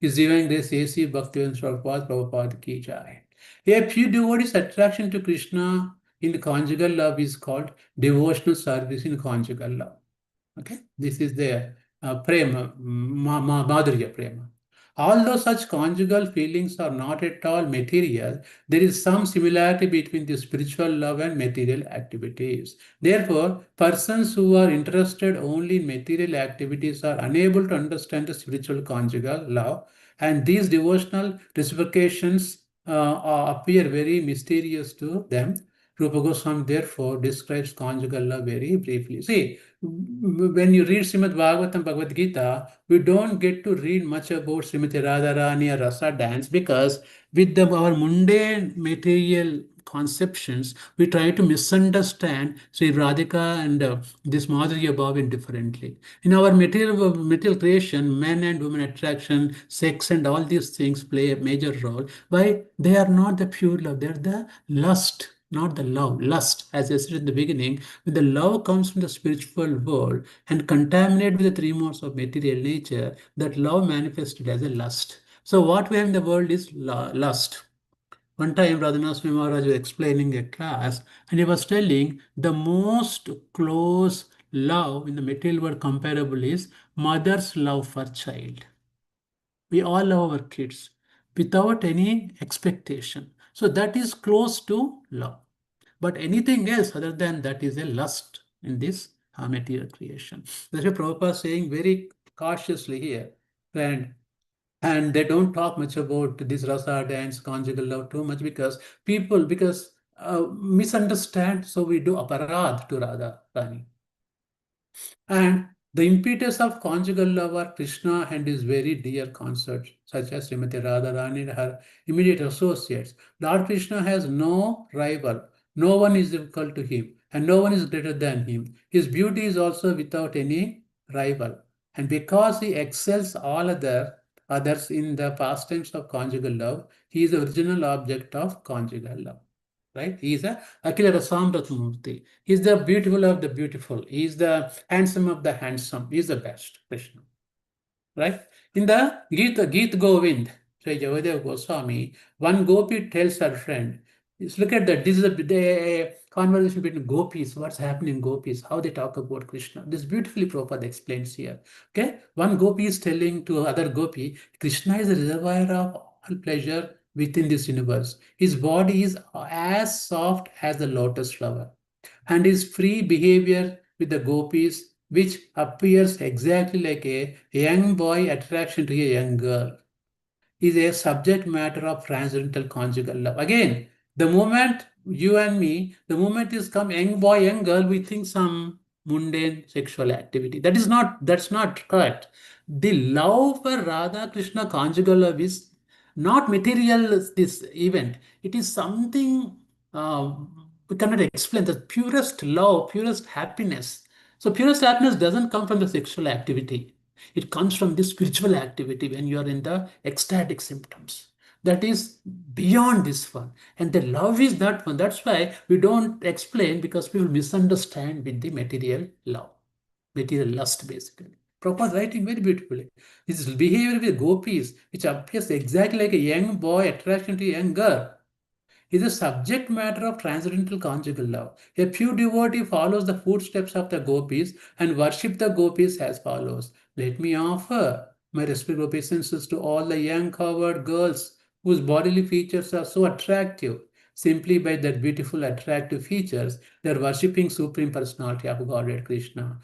His Divine Grace A.C. Bhaktivinoda Prabhupada, Prabhupada Ki Jai. A pure devotee's attraction to Krishna in conjugal love is called devotional service in conjugal love. Okay, this is the prema, madhurya prema. Although such conjugal feelings are not at all material, there is some similarity between the spiritual love and material activities. Therefore, persons who are interested only in material activities are unable to understand the spiritual conjugal love, and these devotional reciprocations appear very mysterious to them. Rupa Goswami therefore describes conjugal love very briefly. See, when you read Srimad Bhagavatam, Bhagavad Gita, we don't get to read much about Srimati Radharani or Rasa dance because with our mundane material conceptions, we try to misunderstand Sri Radhika and this Madhurya Bhav differently. In our material creation, men and women attraction, sex and all these things play a major role. Why? They are not the pure love, they're the lust, not the love. Lust, as I said in the beginning, when the love comes from the spiritual world and contaminated with the three modes of material nature, that love manifested as a lust. So what we have in the world is lust. One time, Radhanath Maharaj was explaining a class, and he was telling the most close love in the material world comparable is mother's love for child. We all love our kids without any expectation. So that is close to love. But anything else other than that is a lust in this material creation. That's why Prabhupada is saying very cautiously here. And they don't talk much about this rasa dance, conjugal love too much because because misunderstand. So we do aparadh to Radha Rani. And the impetus of conjugal love are Krishna and his very dear consorts, such as Srimati Radharani and her immediate associates. Lord Krishna has no rival. No one is equal to him, and no one is greater than him. His beauty is also without any rival. And because he excels all others in the pastimes of conjugal love, he is the original object of conjugal love. Right? He is a Akila Rasamratmurti. He is the beautiful of the beautiful. He is the handsome of the handsome. He is the best, Krishna. Right? In the Geet Govind, Sri Javadeva Goswami, one gopi tells her friend, look at that. This is a conversation between gopis. What's happening in gopis? How they talk about Krishna. This beautifully Prabhupada explains here. Okay, one gopi is telling to other gopi, Krishna is a reservoir of all pleasure within this universe. His body is as soft as the lotus flower, and his free behavior with the gopis, which appears exactly like a young boy attraction to a young girl, is a subject matter of transcendental conjugal love. Again, the moment you and me, the moment is come young boy, young girl, we think some mundane sexual activity. That's not correct. The love for Radha Krishna conjugal love is not material, this event. It is something we cannot explain. The purest love, purest happiness. So purest happiness doesn't come from the sexual activity. It comes from the spiritual activity when you are in the ecstatic symptoms. That is beyond this one. And the love is that one. That's why we don't explain because people misunderstand with the material love, material lust basically. Prabhupada writing very beautifully. This behavior with gopis, which appears exactly like a young boy attraction to a young girl, is a subject matter of transcendental conjugal love. A pure devotee follows the footsteps of the gopis and worship the gopis as follows. Let me offer my respectful obeisances to all the young covered girls whose bodily features are so attractive. Simply by their beautiful, attractive features, they are worshipping Supreme Personality of Godhead Krishna.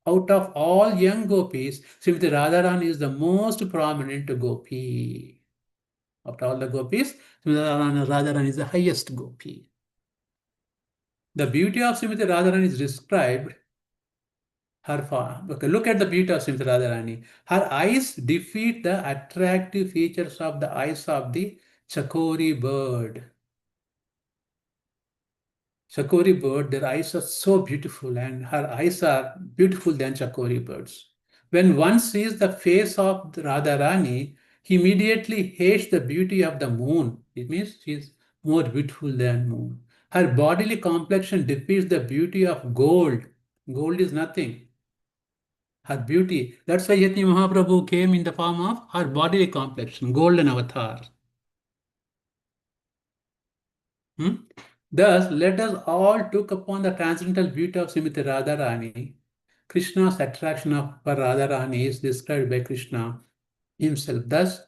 Out of all young gopis, Srimati Radharani is the most prominent gopi. After all the gopis, Radharani is the highest gopi. The beauty of Srimati Radharani is described Okay, look at the beauty of Srimati Radharani. Her eyes defeat the attractive features of the eyes of the Chakori bird. Chakori bird, their eyes are so beautiful, and her eyes are beautiful than Chakori birds. When one sees the face of Radharani, he immediately hates the beauty of the moon. It means she is more beautiful than moon. Her bodily complexion defeats the beauty of gold. Gold is nothing. Her beauty. That's why Yatni Mahaprabhu came in the form of her bodily complexion, golden avatar. Hmm? Thus, let us all look upon the transcendental beauty of Srimati Radharani. Krishna's attraction for Radharani is described by Krishna himself. Thus,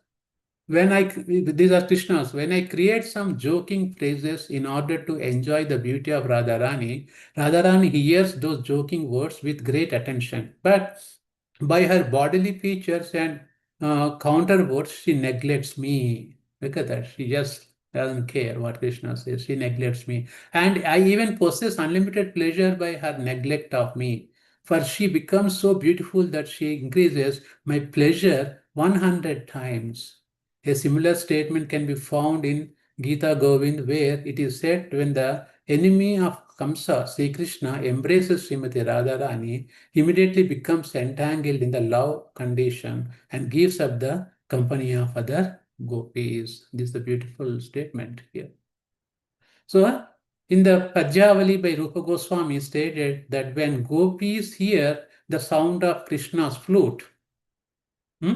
these are Krishna's, when I create some joking phrases in order to enjoy the beauty of Radharani, Radharani hears those joking words with great attention. But by her bodily features and counter words, she neglects me. Look at that. She just doesn't care what Krishna says. She neglects me. And I even possess unlimited pleasure by her neglect of me. For she becomes so beautiful that she increases my pleasure 100 times. A similar statement can be found in Gita Govind, where it is said when the enemy of Kamsa, Sri Krishna, embraces Srimati Radharani, he immediately becomes entangled in the love condition and gives up the company of other gopis. This is a beautiful statement here. So, in the Padjavali by Rupa Goswami stated that when gopis hear the sound of Krishna's flute, hmm,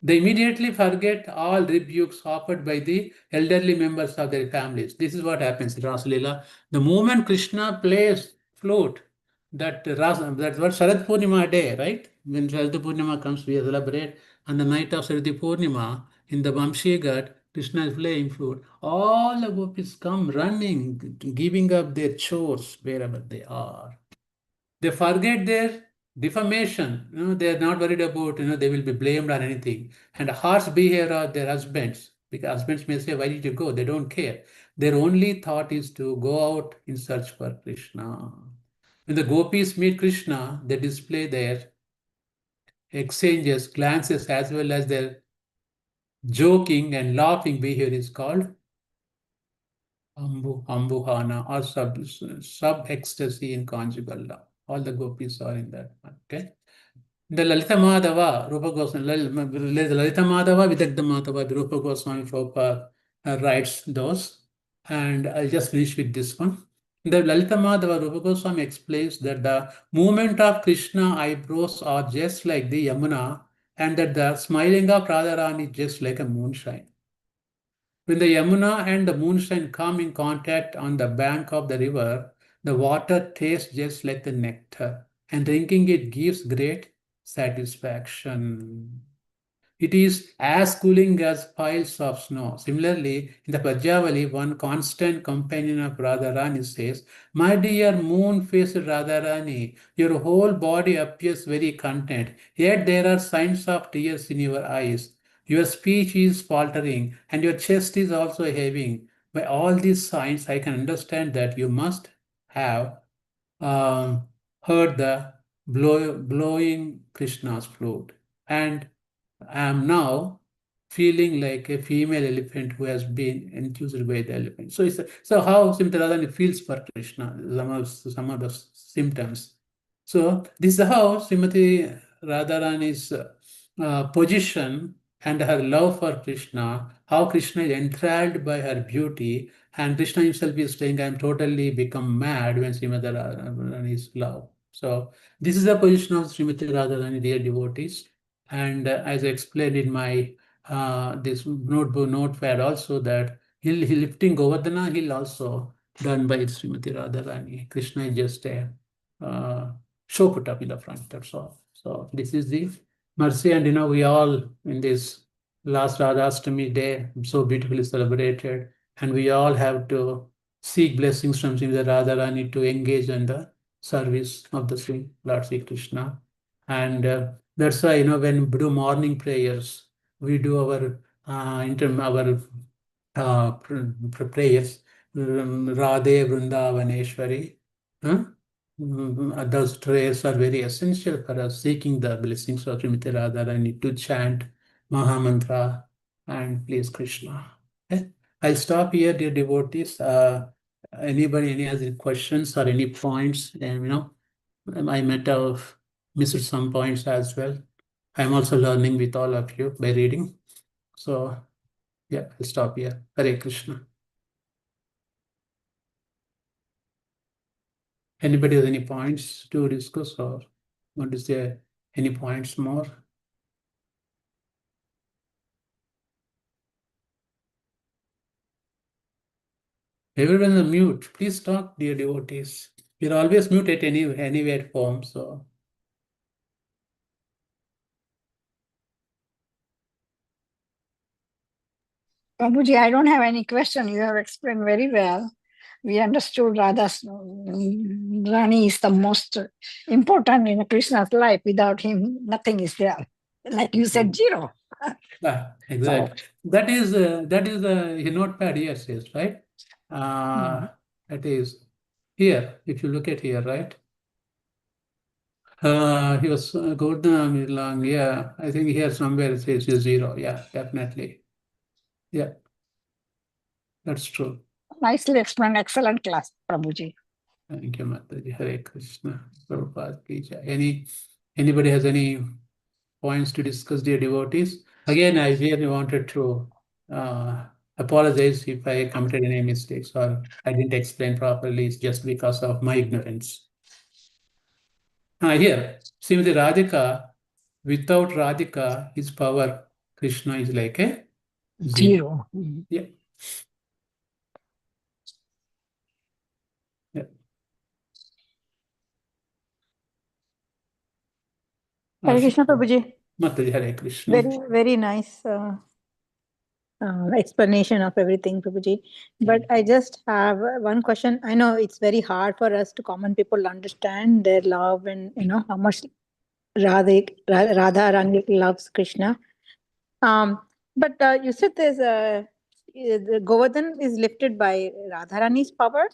they immediately forget all rebukes offered by the elderly members of their families. This is what happens in Rasalila. The moment Krishna plays flute, that's what Sharad Purnima day, right? When Sharad Purnima comes, we celebrate on the night of Sharad Purnima in the Vamshi Ghat, Krishna is playing flute. All the gopis come running, giving up their chores wherever they are. They forget their defamation. They are not worried about, they will be blamed on anything. And harsh behavior of their husbands, because husbands may say, why did you go? They don't care. Their only thought is to go out in search for Krishna. When the gopis meet Krishna, they display their exchanges, glances, as well as their joking and laughing behavior is called Ambuhana or sub ecstasy in conjugal love. All the gopis are in that one. Okay. The Lalita Madhava, Rupa Goswami, Lalita Madhava, Vidagdha Madhava, Rupa Goswami Prabhupada writes those. And I'll just finish with this one. The Lalita Madhava, Rupa Goswami explains that the movement of Krishna eyebrows are just like the Yamuna, and that the smiling of Radharani is just like a moonshine. When the Yamuna and the moonshine come in contact on the bank of the river, the water tastes just like the nectar, and drinking it gives great satisfaction. It is as cooling as piles of snow. Similarly, in the Pajavali, one constant companion of Radharani says, my dear moon-faced Radharani, your whole body appears very content, yet there are signs of tears in your eyes. Your speech is faltering, and your chest is also heaving. By all these signs, I can understand that you must have um, heard the blowing Krishna's flute. And I am now feeling like a female elephant who has been enthused by the elephant. So how Srimati Radharani feels for Krishna, some of the symptoms. So this is how Srimati Radharani's position and her love for Krishna, how Krishna is enthralled by her beauty, and Krishna himself is saying, I am totally become mad when Srimati Radharani's love. So this is the position of Srimati Radharani, dear devotees. And as I explained in my this notepad also, that he lifting Govardhana hill also done by Srimati Radharani. Krishna is just a show put up in the front. That's all. So this is the mercy, and we all in this last Radhastami day so beautifully celebrated, and we all have to seek blessings from Srimati Radharani to engage in the service of the Sri Lord Sri Krishna. And that's why, when we do morning prayers, we do our prayers, Radhe Vrindavaneshwari. Huh? those prayers are very essential for us, seeking the blessings of Srimati Radharani to chant Maha Mantra and please Krishna. Okay? I'll stop here, dear devotees. Any other questions or any points? I might have missed some points as well. I'm also learning with all of you by reading. So, yeah, I'll stop here. Hare Krishna. Anybody has any points to discuss or want to say any points more? Everyone is mute. Please talk, dear devotees. You're always mute at anywhere form, so. Prabhuji, I don't have any question. You have explained very well. We understood Radha's Rani is the most important in Krishna's life. Without him, nothing is there. Like you said, zero. Exactly. That is the notepad here says, right? That is here. If you look at here, right? He was Govardhan long. Yeah, I think here somewhere it says zero. Yeah, definitely. Yeah, that's true. Nicely explained. Excellent class, Prabhuji. Thank you, Mataji. Hare Krishna. Prabhupada ki jai. Anybody has any points to discuss, dear devotees? Again, I really wanted to apologize if I committed any mistakes or I didn't explain properly. It's just because of my ignorance. Here, Srimati Radhika, without Radhika, his power, Krishna is like a zero. Yeah. Yeah. Hare Krishna, Prabhuji. Mataji, Hare Krishna. Very, very nice explanation of everything, Prabhuji. But I just have one question. I know it's very hard for us to common people understand their love and how much Radha Rani loves Krishna. But you said there's the Govardhan is lifted by Radharani's power.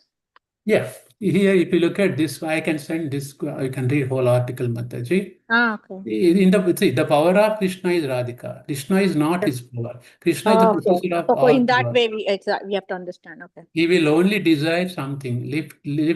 Yeah, here if you look at this, I can send this. I can read whole article, Mataji. Okay. In the power of Krishna is Radhika. Krishna is not his power. Krishna is the possessor of all in that power. way, we have to understand. Okay. He will only desire something,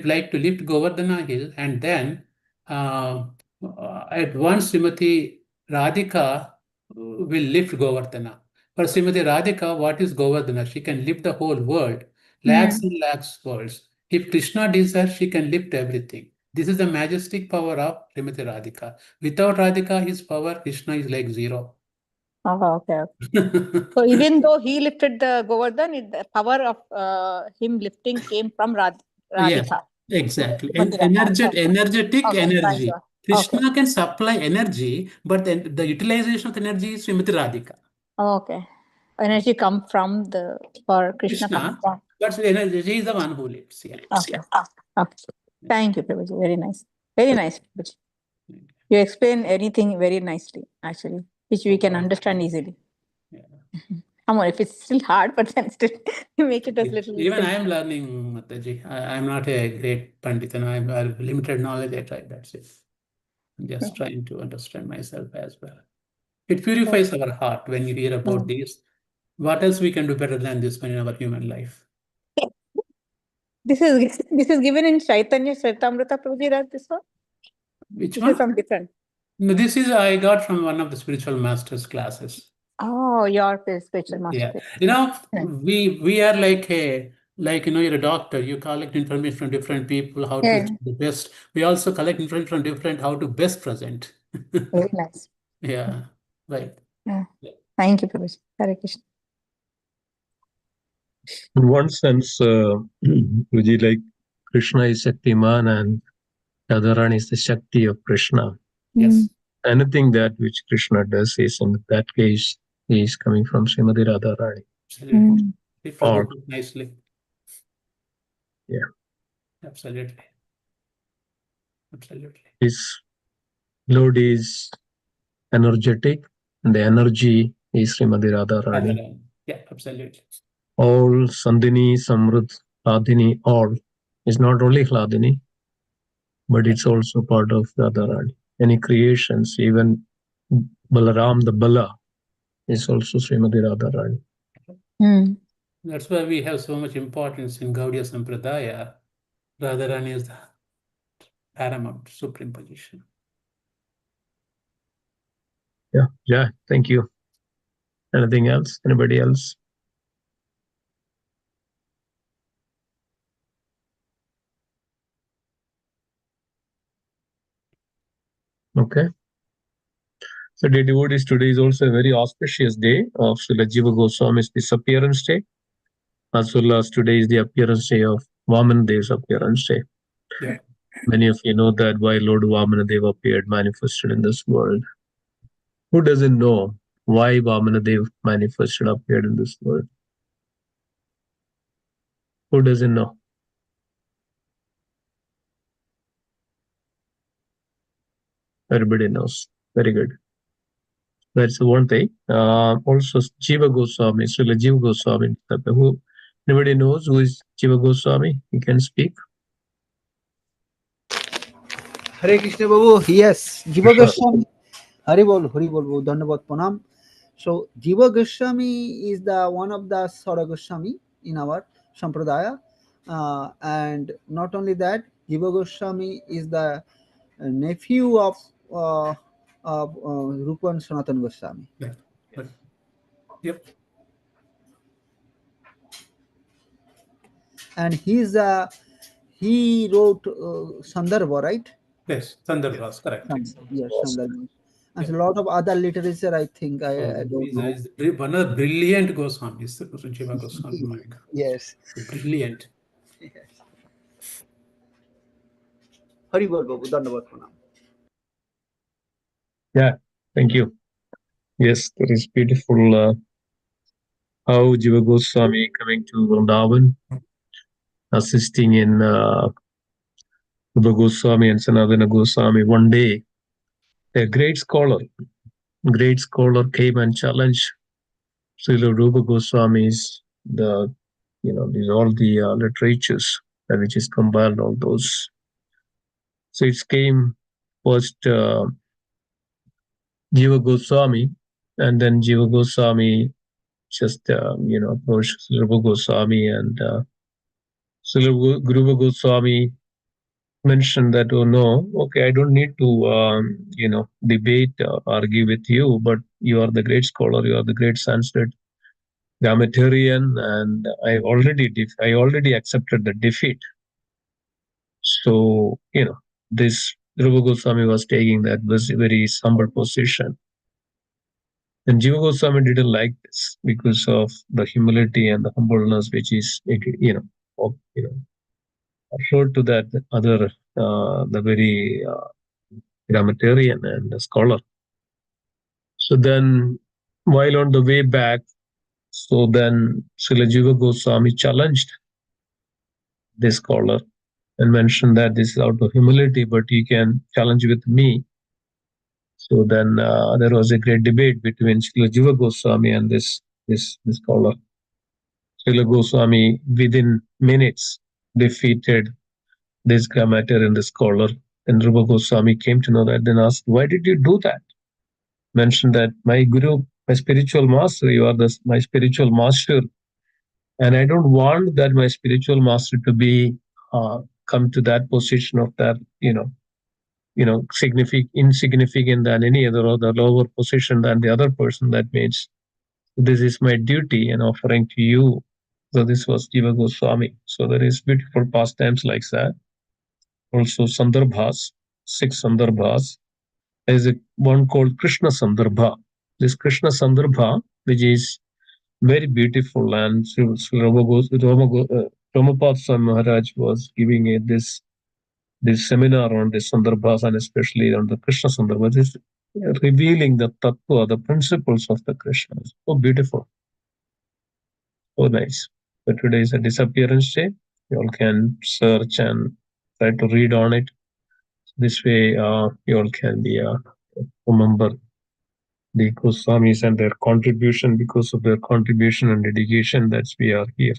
like to lift Govardhana hill, and then at once Srimati Radhika will lift Govardhana. For Srimati Radhika, what is Govardhana? She can lift the whole world, lakhs and lakhs worlds. If Krishna desires, she can lift everything. This is the majestic power of Srimati Radhika. Without Radhika, his power, Krishna is like zero. Oh, okay. So even though he lifted the Govardhan, the power of him lifting came from Radhika. Yes, exactly. Energetic energy. Krishna can supply energy, but then the utilization of energy is Srimati Radhika. Okay. Energy come from for Krishna. But energy is the one who lifts. Yeah. Okay. Thank you, Prabhuji. Very nice. Very nice, Prabhuji. You explain anything very nicely, actually, which we can understand easily. Yeah. Come on, if it's still hard, but then still make it a little. Even I am learning, Mataji. I am not a great Pandit and I have limited knowledge. I try, that's it. I'm just trying to understand myself as well. It purifies our heart when you hear about this. What else we can do better than this one in our human life? This is given in Caitanya Caritamrita, Prabhuji, that this one? Which this one? Is some different. No, this is I got from one of the spiritual masters' classes. Oh, your spiritual master. Yeah. We are like you're a doctor. You collect information from different people, how to do the best. We also collect information from different, how to best present. Very nice. Yeah, right. Yeah. Thank you, Prabhuji. Hare Krishna. In one sense, Guruji, like Krishna is Shaktiman and Radharani is the Shakti of Krishna. Yes. Anything that which Krishna does is in that case is coming from Srimati Radharani. Absolutely. Nicely. Yeah. Absolutely. His Lord is energetic and the energy is Srimati Radharani. Yeah, absolutely. All Sandhini, Samruddh, Hladini, all is not only Hladini, but it's also part of Radharani. Any creations, even Balaram, the Bala, is also Srimati Radharani. Mm. That's why we have so much importance in Gaudiya Sampradaya. Radharani is the paramount, supreme position. Yeah, thank you. Anything else? Anybody else? Okay. So, dear devotees, today is also a very auspicious day of Srila Jiva Goswami's disappearance day, as well as today is the appearance day of Vamanadev's appearance day. Yeah. Many of you know that why Lord Vamanadev appeared, manifested in this world. Who doesn't know why Vamanadev manifested, appeared in this world? Who doesn't know? Everybody knows. Very good. That's one thing. Also, Jiva Goswami, Srila Jiva Goswami. Who? Anybody knows who is Jiva Goswami? You can speak. Hare Krishna Babu, yes, Jiva Krishna. Goswami. Hari Bol Babu, Dhanavad Pranam. So Jiva Goswami is the one of the Sara Goswami in our Sampradaya, and not only that, Jiva Goswami is the nephew of Rupa and Sanatana Goswami. Yeah. Yep. And he wrote Sandarbha, right? Yes, Sandarbhas, correct. Yes, Sandarbha. And a lot of other literature, I think. I don't know. One of the brilliant Goswamis, Jiva Goswami. My God. Yes. Brilliant. Yes. Hari Bol Babu, Dhanavad Pranam. Yeah, thank you. Yes, that is beautiful. How Jiva Goswami coming to Vrindavan, assisting in Rupa Goswami and Sanatana Goswami. One day, a great scholar came and challenged Srila Rupa Goswami's these all the literatures which is compiled, all those. So it came first Jiva Goswami, and then Jiva Goswami just approached Srila Rupa Goswami, and Srila Rupa Goswami mentioned that, oh no, okay, I don't need to debate or argue with you, but you are the great scholar, you are the great Sanskrit grammarian, and I already accepted the defeat. So this Rupa Goswami was taking that very humble position, and Jiva Goswami didn't like this because of the humility and the humbleness which is showed to that other the very grammarian and the scholar. So then, while on the way back, so then Srila Jiva Goswami challenged this scholar and mentioned that this is out of humility, but you can challenge with me. So then there was a great debate between Srila Jiva Goswami and this scholar. Srila Goswami, within minutes, defeated this grammarian and the scholar. And Rupa Goswami came to know that, then asked, why did you do that? Mentioned that my guru, my spiritual master, you are my spiritual master, and I don't want that my spiritual master to be come to that position of that insignificant than any other, or the lower position than the other person. That means this is my duty and offering to you. So this was Jiva Goswami. So there is beautiful pastimes like that. Also Sandarbhas, 6 Sandarbhas. There is one called Krishna Sandarbha. This Krishna Sandarbha, which is very beautiful, and Ramapad Swami Maharaj was giving this seminar on the Sandarbhas, and especially on the Krishna Sandarbha, is revealing the tattva, the principles of the Krishna. So beautiful. So nice. So today is a disappearance day. You all can search and try to read on it. This way, you all can be remember the Goswamis and their contribution. Because of their contribution and dedication, that's we are here.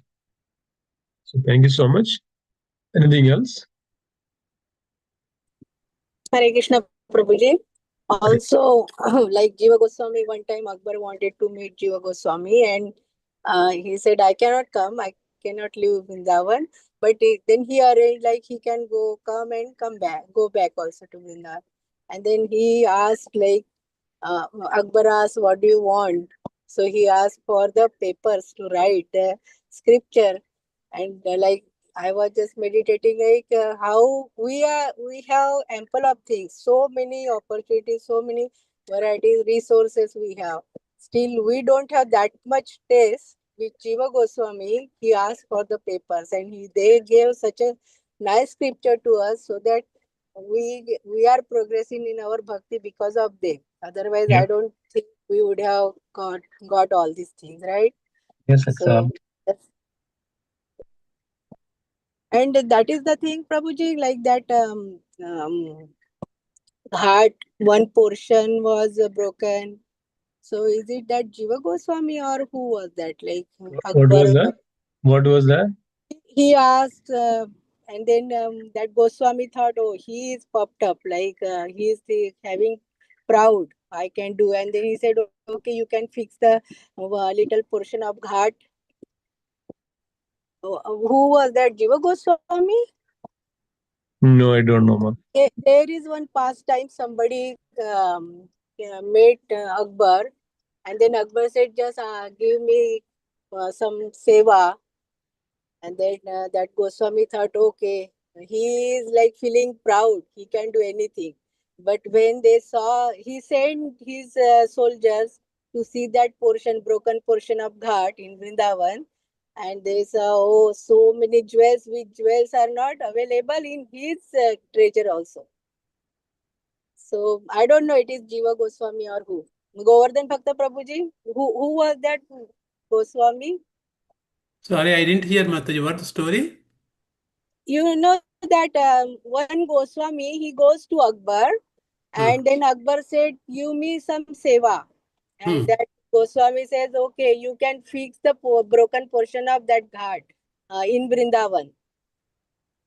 So thank you so much. Anything else? Hare Krishna Prabhuji. Also, like Jiva Goswami, one time Akbar wanted to meet Jiva Goswami, and he said, I cannot come, I cannot leave Vrindavan. But then he arranged like he can come and come back, go back also to Vrindavan. And then he asked, like, Akbar asked, what do you want? So he asked for the papers to write scripture. And like, I was just meditating, like how we have ample of things, so many opportunities, so many varieties, resources we have. Still, we don't have that much taste. With Jiva Goswami, he asked for the papers, and they gave such a nice scripture to us, so that we are progressing in our bhakti because of them. Otherwise, Yeah. I don't think we would have got all these things, right? Yes, So exactly. and that is the thing, Prabhuji, like that heart, one portion was broken. So is it that Jiva Goswami or who was that? Like What was Akbar, that? What was that? he asked, and then that Goswami thought, oh, he is popped up, like he is having proud, I can do. And then he said, okay, you can fix the little portion of ghat. Who was that? Jiva Goswami? No, I don't know, man. There is one pastime somebody made Akbar, and then Akbar said, just give me some seva. And then that Goswami thought, okay, he is like feeling proud, he can do anything. But when they saw, he sent his soldiers to see that broken portion of ghat in Vrindavan. And they saw, oh, so many jewels, which jewels are not available in his treasure also. So I don't know, it is Jiva Goswami or who. Govardhan Bhakta Prabhuji, who was that Goswami? Sorry, I didn't hear Mataji. What's the story? You know that one Goswami, he goes to Akbar, and then Akbar said, give me some seva. And that Goswami says, okay, you can fix the broken portion of that ghat in Vrindavan.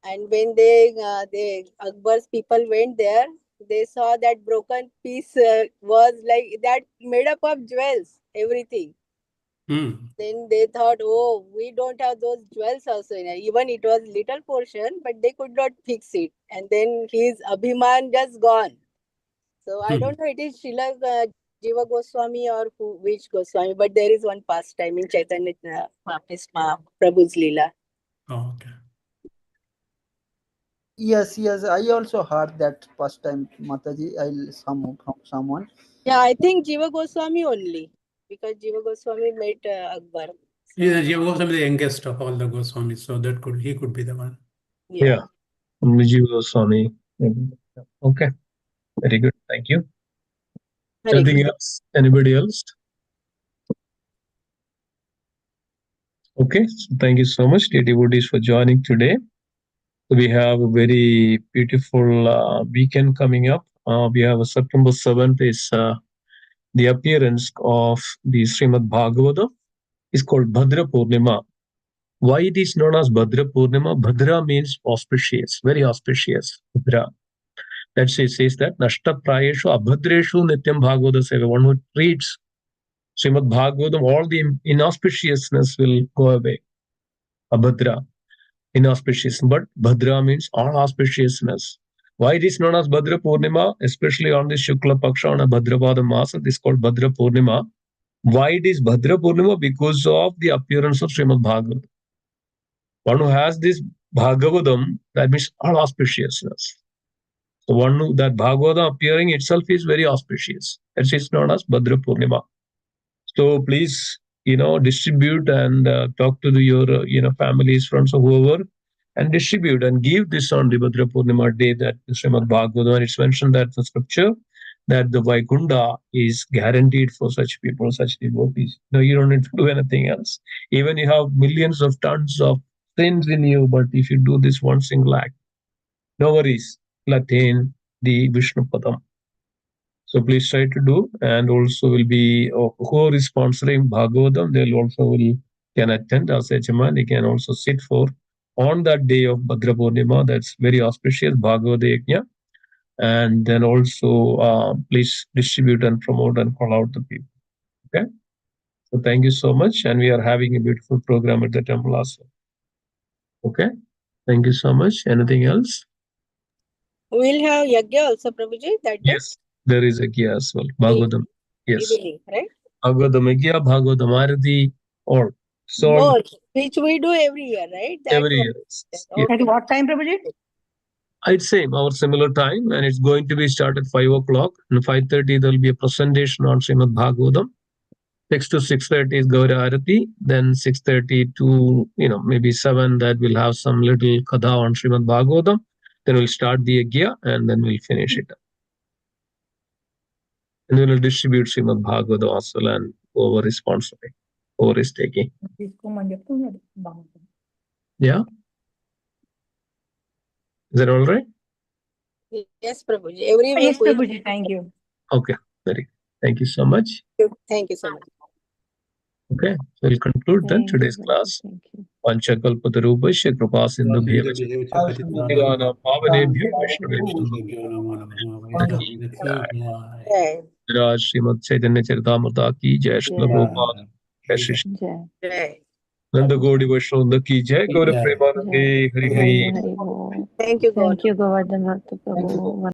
And when they Akbar's people went there, they saw that broken piece was like that, made up of jewels, everything. Then they thought, oh, we don't have those jewels also. Even it was little portion, but they could not fix it. And then his Abhiman just gone. So I don't know, it is Srila Jiva Goswami or which Goswami, but there is one pastime in Chaitanya Prabhu's Leela. Oh, okay. Yes, I also heard that first time, Mataji. From someone. Yeah, I think Jiva Goswami only, because Jiva Goswami met Akbar. Yeah, Jiva Goswami is the youngest of all the Goswamis, so he could be the one. Yeah. Jiva Goswami. Okay. Very good. Thank you. Anything else? Anybody else? Okay. So thank you so much, dear devotees, for joining today. We have a very beautiful weekend coming up. We have September 7th is the appearance of the Srimad Bhagavatam. It's called Bhadra Purnima. Why it is known as Bhadra Purnima? Bhadra means auspicious, very auspicious. Bhadra. That's it says that Nashta Prayeshu Abhadreshu Nityam Bhagavata Seva. One who reads Srimad Bhagavatam, all the inauspiciousness will go away. Abhadra, inauspicious. But Bhadra means all auspiciousness. Why it is known as Bhadra Purnima, especially on the Shukla Paksha on a Bhadrapada Masa, this is called Bhadra Purnima. Why it is Bhadra Purnima? Because of the appearance of Srimad Bhagavatam. One who has this Bhagavatam, that means all auspiciousness. So one who, that Bhagavatam appearing itself is very auspicious. That's it's known as Bhadra Purnima. So please, distribute and talk to your, families, friends, or whoever, and distribute and give this on the Bhadra Purnima day, that Srimad Bhagavatam. It's mentioned that the scripture that the Vaikunta is guaranteed for such people, such devotees. No, you don't need to do anything else. Even you have millions of tons of sins in you, but if you do this one single act, no worries, you'll attain the Vishnu Padam. So please try to do, and also will be who is sponsoring Bhagavatam, they'll also can attend as HMA. They can also sit for on that day of Bhadra Purnima. That's very auspicious Bhagavad Yajna. and then also please distribute and promote and call out the people. Okay. So thank you so much, and we are having a beautiful program at the temple also. Okay. Thank you so much. Anything else? We'll have yagya also, Prabhuji, that day. Yes, there is a Gya as well. Bhagavatam. Yes. Evening, right? Bhagavatam Gya, Bhagavatam Arati, all. So Both, which we do every year, right? That every one. year. Okay. At what time, Prabhuji? It's same, our similar time, and it's going to be started 5 o'clock. And 5:30 there will be a presentation on Srimad Bhagavatam. 6 to 6:30 is Gaura Arati. Then 6:30 to maybe 7, that we'll have some little katha on Srimad Bhagavatam. Then we'll start the Yagya and then we'll finish it. And then we'll distribute Srimad Bhagavatam also, and whoever is sponsoring, whoever is taking. Yeah? Is that all right? Yes, Prabhuji. Every Yes, week we Prabhuji, thank you. Okay, very good. Thank you so much. Thank you so much. Okay, so we'll conclude then today's class. Panchakalpatarubhasya kripa sindhu bhevach. Nirvana pavanebhyo Vaishnavebhyo namo namah. Ki jai. Jai. Raj Srimad Chaitanya Charitamrita ki jai. Srila Prabhupada Jai Shri Jai. Jai. Nanda Gaudi Vaishnava ki jai. Gaura Jai. Premanande Hari Hari. Hari Bol. Thank you, God. Thank you, Govardhan Bhakta Prabhu.